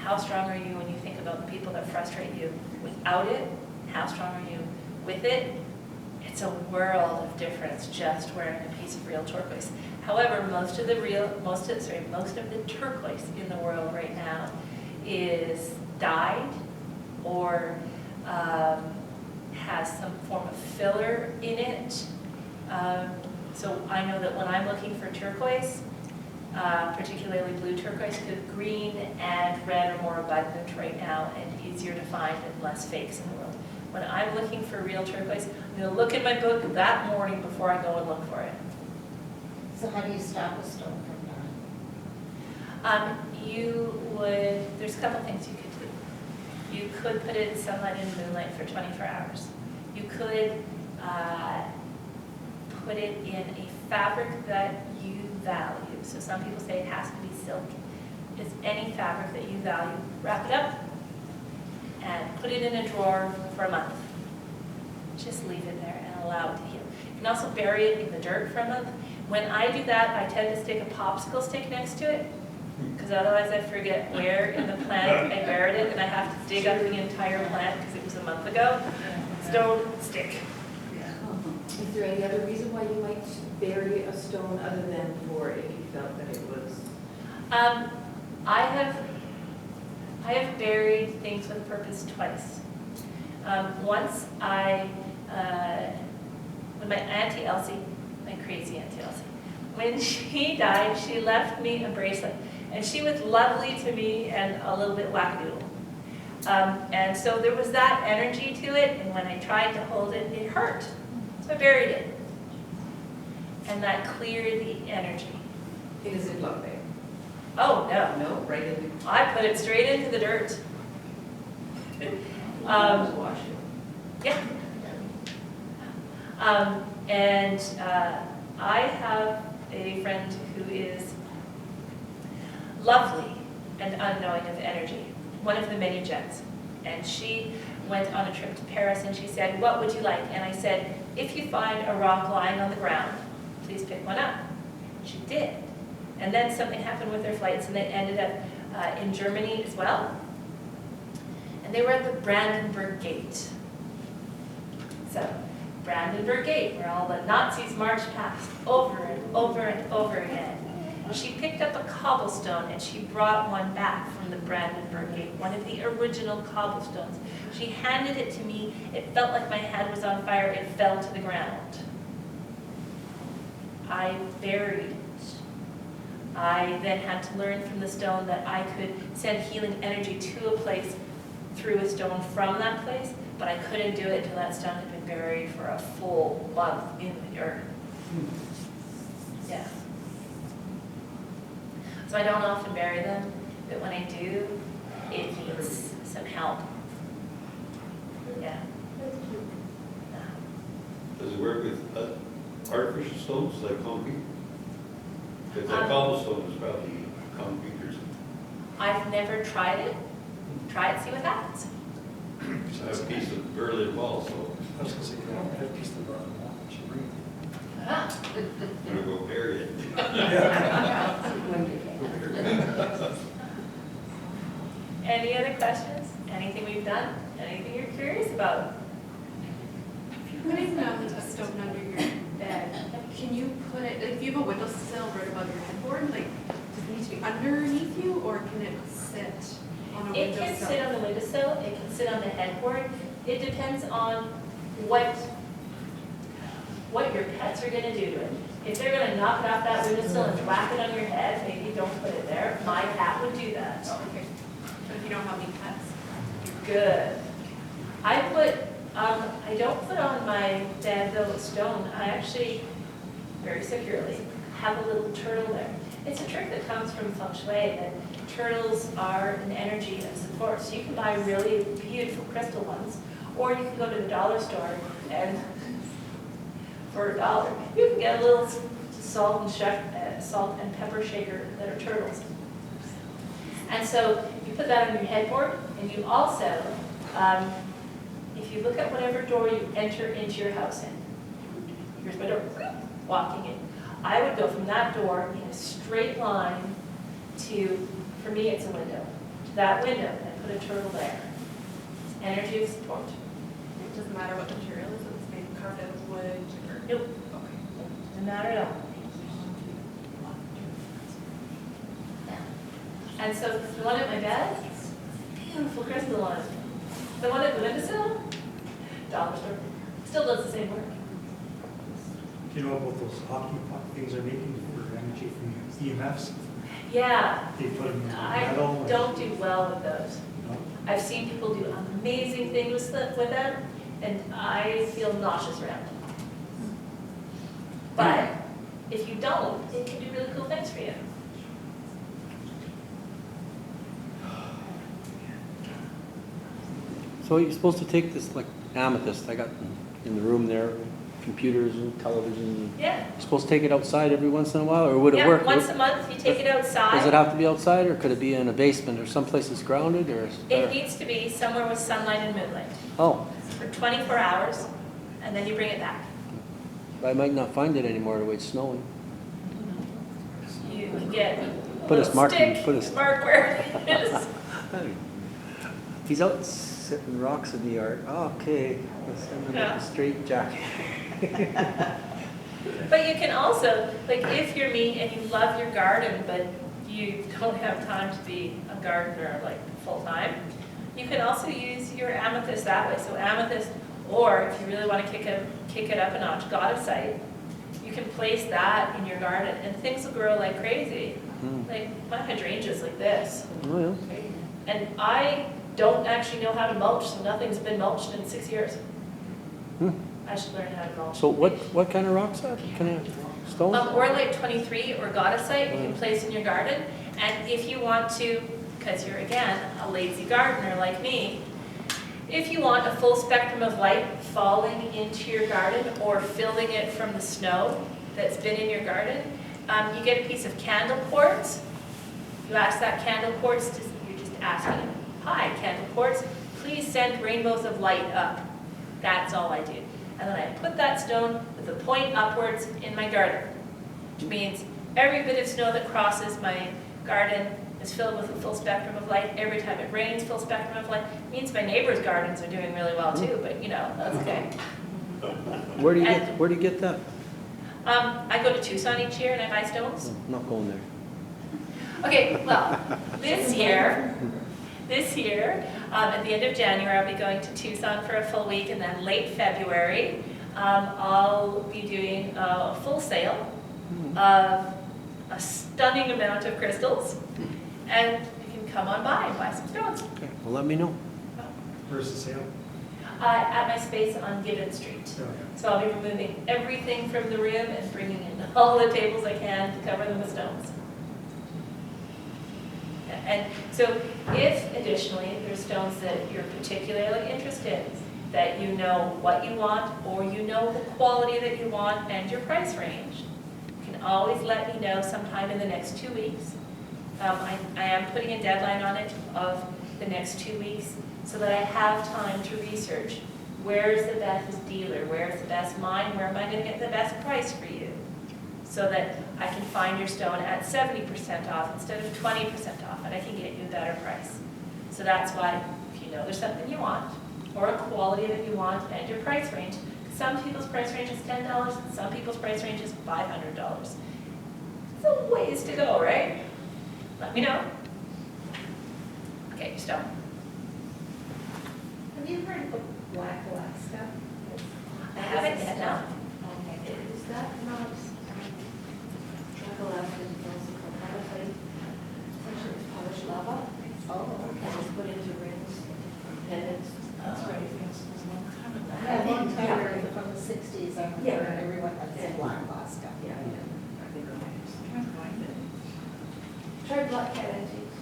how strong are you when you think about the people that frustrate you without it, how strong are you with it, it's a world of difference just wearing a piece of real turquoise. However, most of the turquoise in the world right now is dyed or has some form of filler in it. So I know that when I'm looking for turquoise, particularly blue turquoise, because green and red are more abundant right now and easier to find and less fakes in the world. When I'm looking for real turquoise, I'm going to look in my book that morning before I go and look for it. So how do you stop a stone from dying? There's a couple things you could do. You could put it in sunlight and moonlight for 24 hours. You could put it in a fabric that you value. So some people say it has to be silk. It's any fabric that you value. Wrap it up and put it in a drawer for a month. Just leave it there and allow it to heal. You can also bury it in the dirt for a month. When I do that, I tend to stick a popsicle stick next to it, because otherwise I forget where in the plant I buried it, and I have to dig up the entire plant because it was a month ago. Stone, stick. Is there any other reason why you might bury a stone other than for if you felt that it was? I have buried things with purpose twice. Once when my Auntie Elsie, my crazy Auntie Elsie, when she died, she left me a bracelet. And she was lovely to me and a little bit wackadoodle. And so there was that energy to it, and when I tried to hold it, it hurt. So I buried it. And that cleared the energy. In a Ziploc bag? Oh, no. No, right in the. I put it straight into the dirt. Wash it. Yeah. And I have a friend who is lovely and unknowing of energy, one of the many gems. And she went on a trip to Paris and she said, "What would you like?" And I said, "If you find a rock lying on the ground, please pick one up." She did. And then something happened with their flights and they ended up in Germany as well. And they were at the Brandenburg Gate. So, Brandenburg Gate, where all the Nazis marched past over and over and over again. She picked up a cobblestone and she brought one back from the Brandenburg Gate, one of the original cobblestones. She handed it to me. It felt like my hand was on fire. It fell to the ground. I buried it. I then had to learn from the stone that I could send healing energy to a place through a stone from that place, but I couldn't do it until that stone had been buried for a full month in the earth. Yeah. So I don't often bury them, but when I do, it needs some help. Yeah. Does it work with artificial stones like concrete? Because that Um, cobblestone is probably concrete or something. I've never tried it. Try it, see what happens. I have a piece of Berlin wall, so I was gonna say, you don't have a piece of brown wall, you should bring it. I'm gonna go bury it. Any other questions? Anything we've done? Anything you're curious about? Putting a stone under your bed, can you put it, if you have a windowsill right above your headboard, like, does it need to be underneath you, or can it sit on a It windowsill? can sit on the windowsill, it can sit on the headboard. It depends on what your pets are gonna do to it. If they're gonna knock it off that windowsill and whack it on your head, maybe don't put it there. My cat would do that. Oh, okay. But if you don't have any pets? Good. I don't put on my bed though a stone. I actually, very securely, have a little turtle there. It's a trick that comes from feng shui, that turtles are an energy of support. So you can buy really beautiful crystal ones, or you can go to the dollar store and for $1, you can get a little salt and pepper shaker that are turtles. And so you put that on your headboard, and you also, if you look at whatever door you enter into your house in, here's my door, walking in. I would go from that door in a straight line to, for me it's a window, to that window, and put a turtle there. It's energy of support. It doesn't matter what the material is, it's made carved out of wood or? Nope, Okay. doesn't matter at all. And so the one at my bed, beautiful crystal on it. The one at the windowsill, dollar store, still does the same work. Do you know about those hockey puck things they're making for energy from EMFs? Yeah, They put them in I metal. don't do well with those. No? I've seen people do amazing things with them, and I feel nauseous around them. But if you don't, it can do really cool things for you. So you're supposed to take this, like amethyst, I got in the room there, computers and television. Yeah. You're supposed to take it outside every once in a while, or would it Yeah, work? once a month, you take it outside. Does it have to be outside, or could it be in a basement, or someplace that's grounded, or? It needs to be somewhere with sunlight and moonlight Oh, for 24 hours, and then you bring it back. I might not find it anymore the way it's snowing. You can get a Put a little mark- stick, put a- mark where it is. He's out sitting rocks in the yard. Oh, okay, let's send him Yeah. a straight jacket. But you can also, like if you're me and you love your garden, but you don't have time to be a gardener like full time, you can also use your amethyst that way. So amethyst, or if you really want to kick it up a notch, goddessite, you can place that in your garden and things will grow like crazy. Hmm. Like my hydrangeas like this. Oh, yeah. And I don't actually know how to mulch, so nothing's been mulched in 6 years. Hmm. I should learn how to mulch. So what kind of rocks are that? Kind of stones? Orlite 23 or goddessite you can Mm. place in your garden. And if you want to, because you're again a lazy gardener like me, if you want a full spectrum of light falling into your garden or filling it from the snow that's been in your garden, you get a piece of candle quartz. You ask that candle quartz, you're just asking, hi, candle quartz, please send rainbows of light up. That's all I do. And then I put that stone with the point upwards in my garden, which means every bit of snow that crosses my garden is filled with a full spectrum of light. Every time it rains, full spectrum of light. It means my neighbors' gardens are doing really well too, but you know, that's okay. Where do you get that? I go to Tucson each year and I buy stones. I'm not going there. Okay, well, this year, at the end of January, I'll be going to Tucson for a full week, and then late February, I'll be doing a full sale of a stunning amount of crystals, and you can come on by and buy some stones. Okay, well, let me know. Where's the sale? At my space on Gibbon Street. Oh, yeah. So I'll be removing everything from the room and bringing in all the tables I can to cover them with stones. And so if additionally there's stones that you're particularly interested in, that you know what you want or you know the quality that you want and your price range, you can always let me know sometime in the next 2 weeks. I am putting a deadline on it of the next 2 weeks so that I have time to research where's the best dealer, where's the best mine, where am I going to get the best price for you, so that I can find your stone at 70% off instead of 20% off, and I can get you a better price. So that's why, if you know there's something you want, or a quality that you want, and your price range, some people's price range is $10, and some people's price range is $500. It's a ways to go, right? Let me know. Okay, your stone. Have you heard of Black Alaska? I haven't yet, no. Okay, is that not, Black Alaska is also called Waverley? Essentially it's polished lava. Oh, okay. It's put into rings, and it's ready for Yeah, one time from the 60s, I remember everyone had said Black Alaska. Yeah, I think can't find it. Try black cat antiques.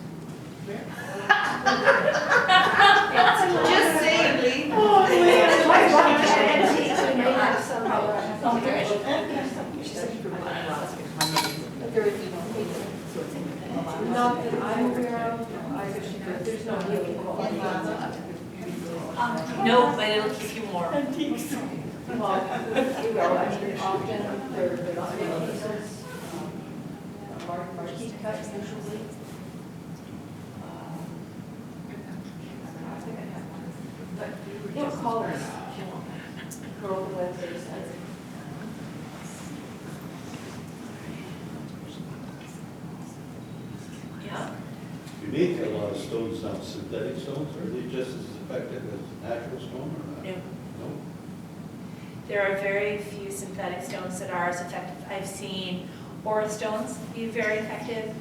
Just saying, Lee. Try black cat antiques, we may have some. She's looking for black glass. But there is, not that I'm aware of, there's no really quality. No, but it'll keep you warm. Well, you know, I mean, often they're not pieces, marquee cuts usually. But, you know, colors, if you want. Girl, the website says. Yeah. You make a lot of stones now, synthetic stones, are they just as effective as natural stone or not? No. No? There are very few synthetic stones that are as effective. I've seen aura stones be very effective.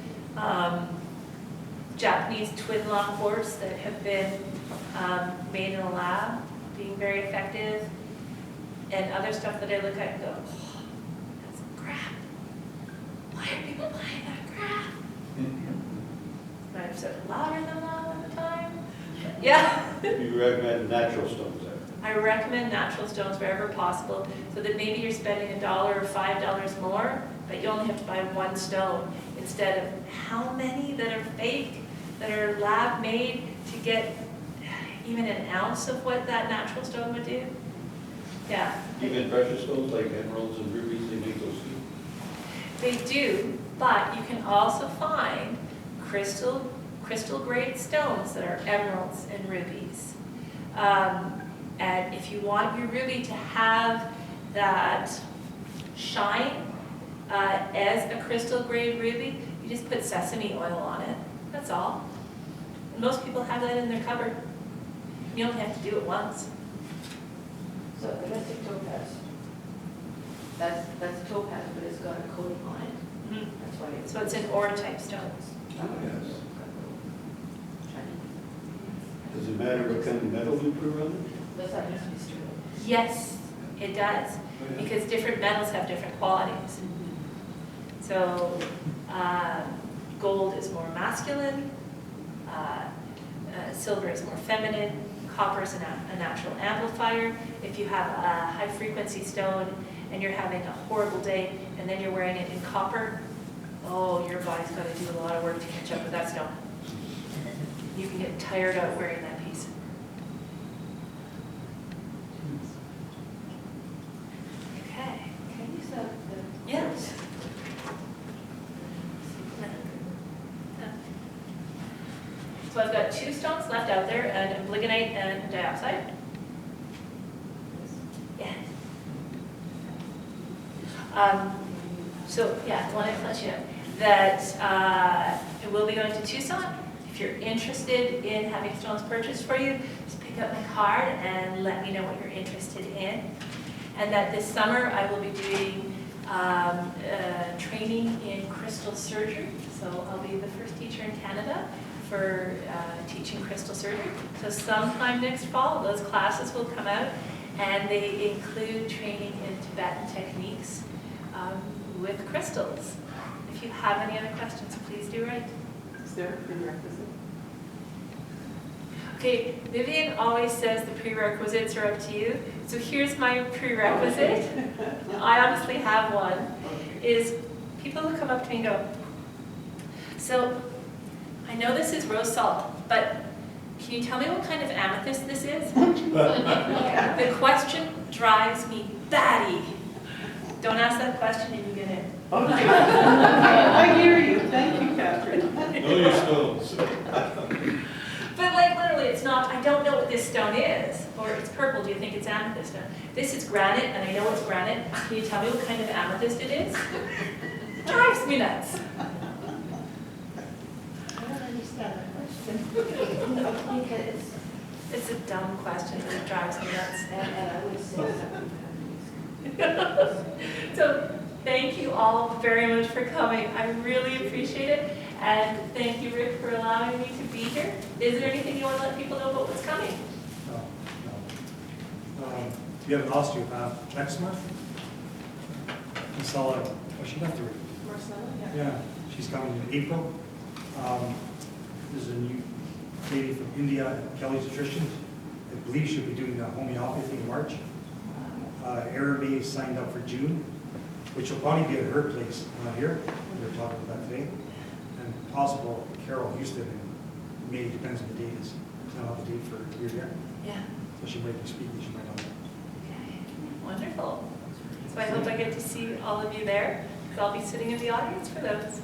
Japanese twin long quartz that have been made in a lab being very effective. And other stuff that I look at and go, oh, that's crap. Why are people buying that crap? And I'm so louder than that all the time. Yeah. You recommend natural stones there? I recommend natural stones wherever possible, so that maybe you're spending $1 or $5 more, but you only have to buy one stone instead of how many that are fake, that are lab made to get even an ounce of what that natural stone would do. Yeah. Even precious stones like emeralds and rubies, they make those too? They do, but you can also find crystal grade stones that are emeralds and rubies. And if you want your ruby to have that shine as a crystal grade ruby, you just put sesame oil on it. That's all. And most people have that in their cupboard. You only have to do it once. So the domestic topaz, that's topaz, but it's got a coating on it. Mhm. That's why it's. So it's an aura type stones. Yes. Does it matter what kind of metal you put around it? Does that need to be straight? Yes, it does, because different metals have different qualities. So gold is more masculine, silver is more feminine, copper is a natural amplifier. If you have a high frequency stone and you're having a horrible day and then you're wearing it in copper, oh, your body's got to do a lot of work to catch up with that stone. You can get tired out wearing that piece. Okay. Can you use that? Yes. So I've got 2 stones left out there, and obligonite and diopside. Yes. So yeah, I wanted to let you know that it will be going to Tucson. If you're interested in having stones purchased for you, just pick up my card and let me know what you're interested in. And that this summer I will be doing training in crystal surgery. So I'll be the first teacher in Canada for teaching crystal surgery. So sometime next fall, those classes will come out, and they include training in Tibetan techniques with crystals. If you have any other questions, please do write. Is there a prerequisite? Okay, Vivian always says the prerequisites are up to you. So here's my prerequisite. I honestly have one. Is people who come up to me and go, so I know this is rose salt, but can you tell me what kind of amethyst this is? The question drives me batty. Don't ask that question and you get in. Okay. I hear you. Thank you, Katherine. Know your stones. But like literally, it's not, I don't know what this stone is, or it's purple, do you think it's amethyst? This is granite, and I know it's granite. Can you tell me what kind of amethyst it is? It drives me nuts. I don't understand the question. Because, It's a dumb question, but it drives me nuts. and I would say So thank you all very much for coming. I really appreciate it. And thank you, Rick, for allowing me to be here. Is there anything you want to let people know about what's coming? No. You have an osteopath next month? You saw it, oh, she left already. 24/7, Yeah, she's coming in April. There's a new lady from India, Kelly's Nutrition. I believe she'll be doing the homeopathy in March. Araby is signed up for June, which will probably be at her place, not here. We were talking about that today. And possible Carol Houston in May, depends on the date is. I don't have the date for here yet. Yeah. So she might be speaking, she might not. Wonderful. So I hope I get to see all of you there, because I'll be sitting in the audience for those.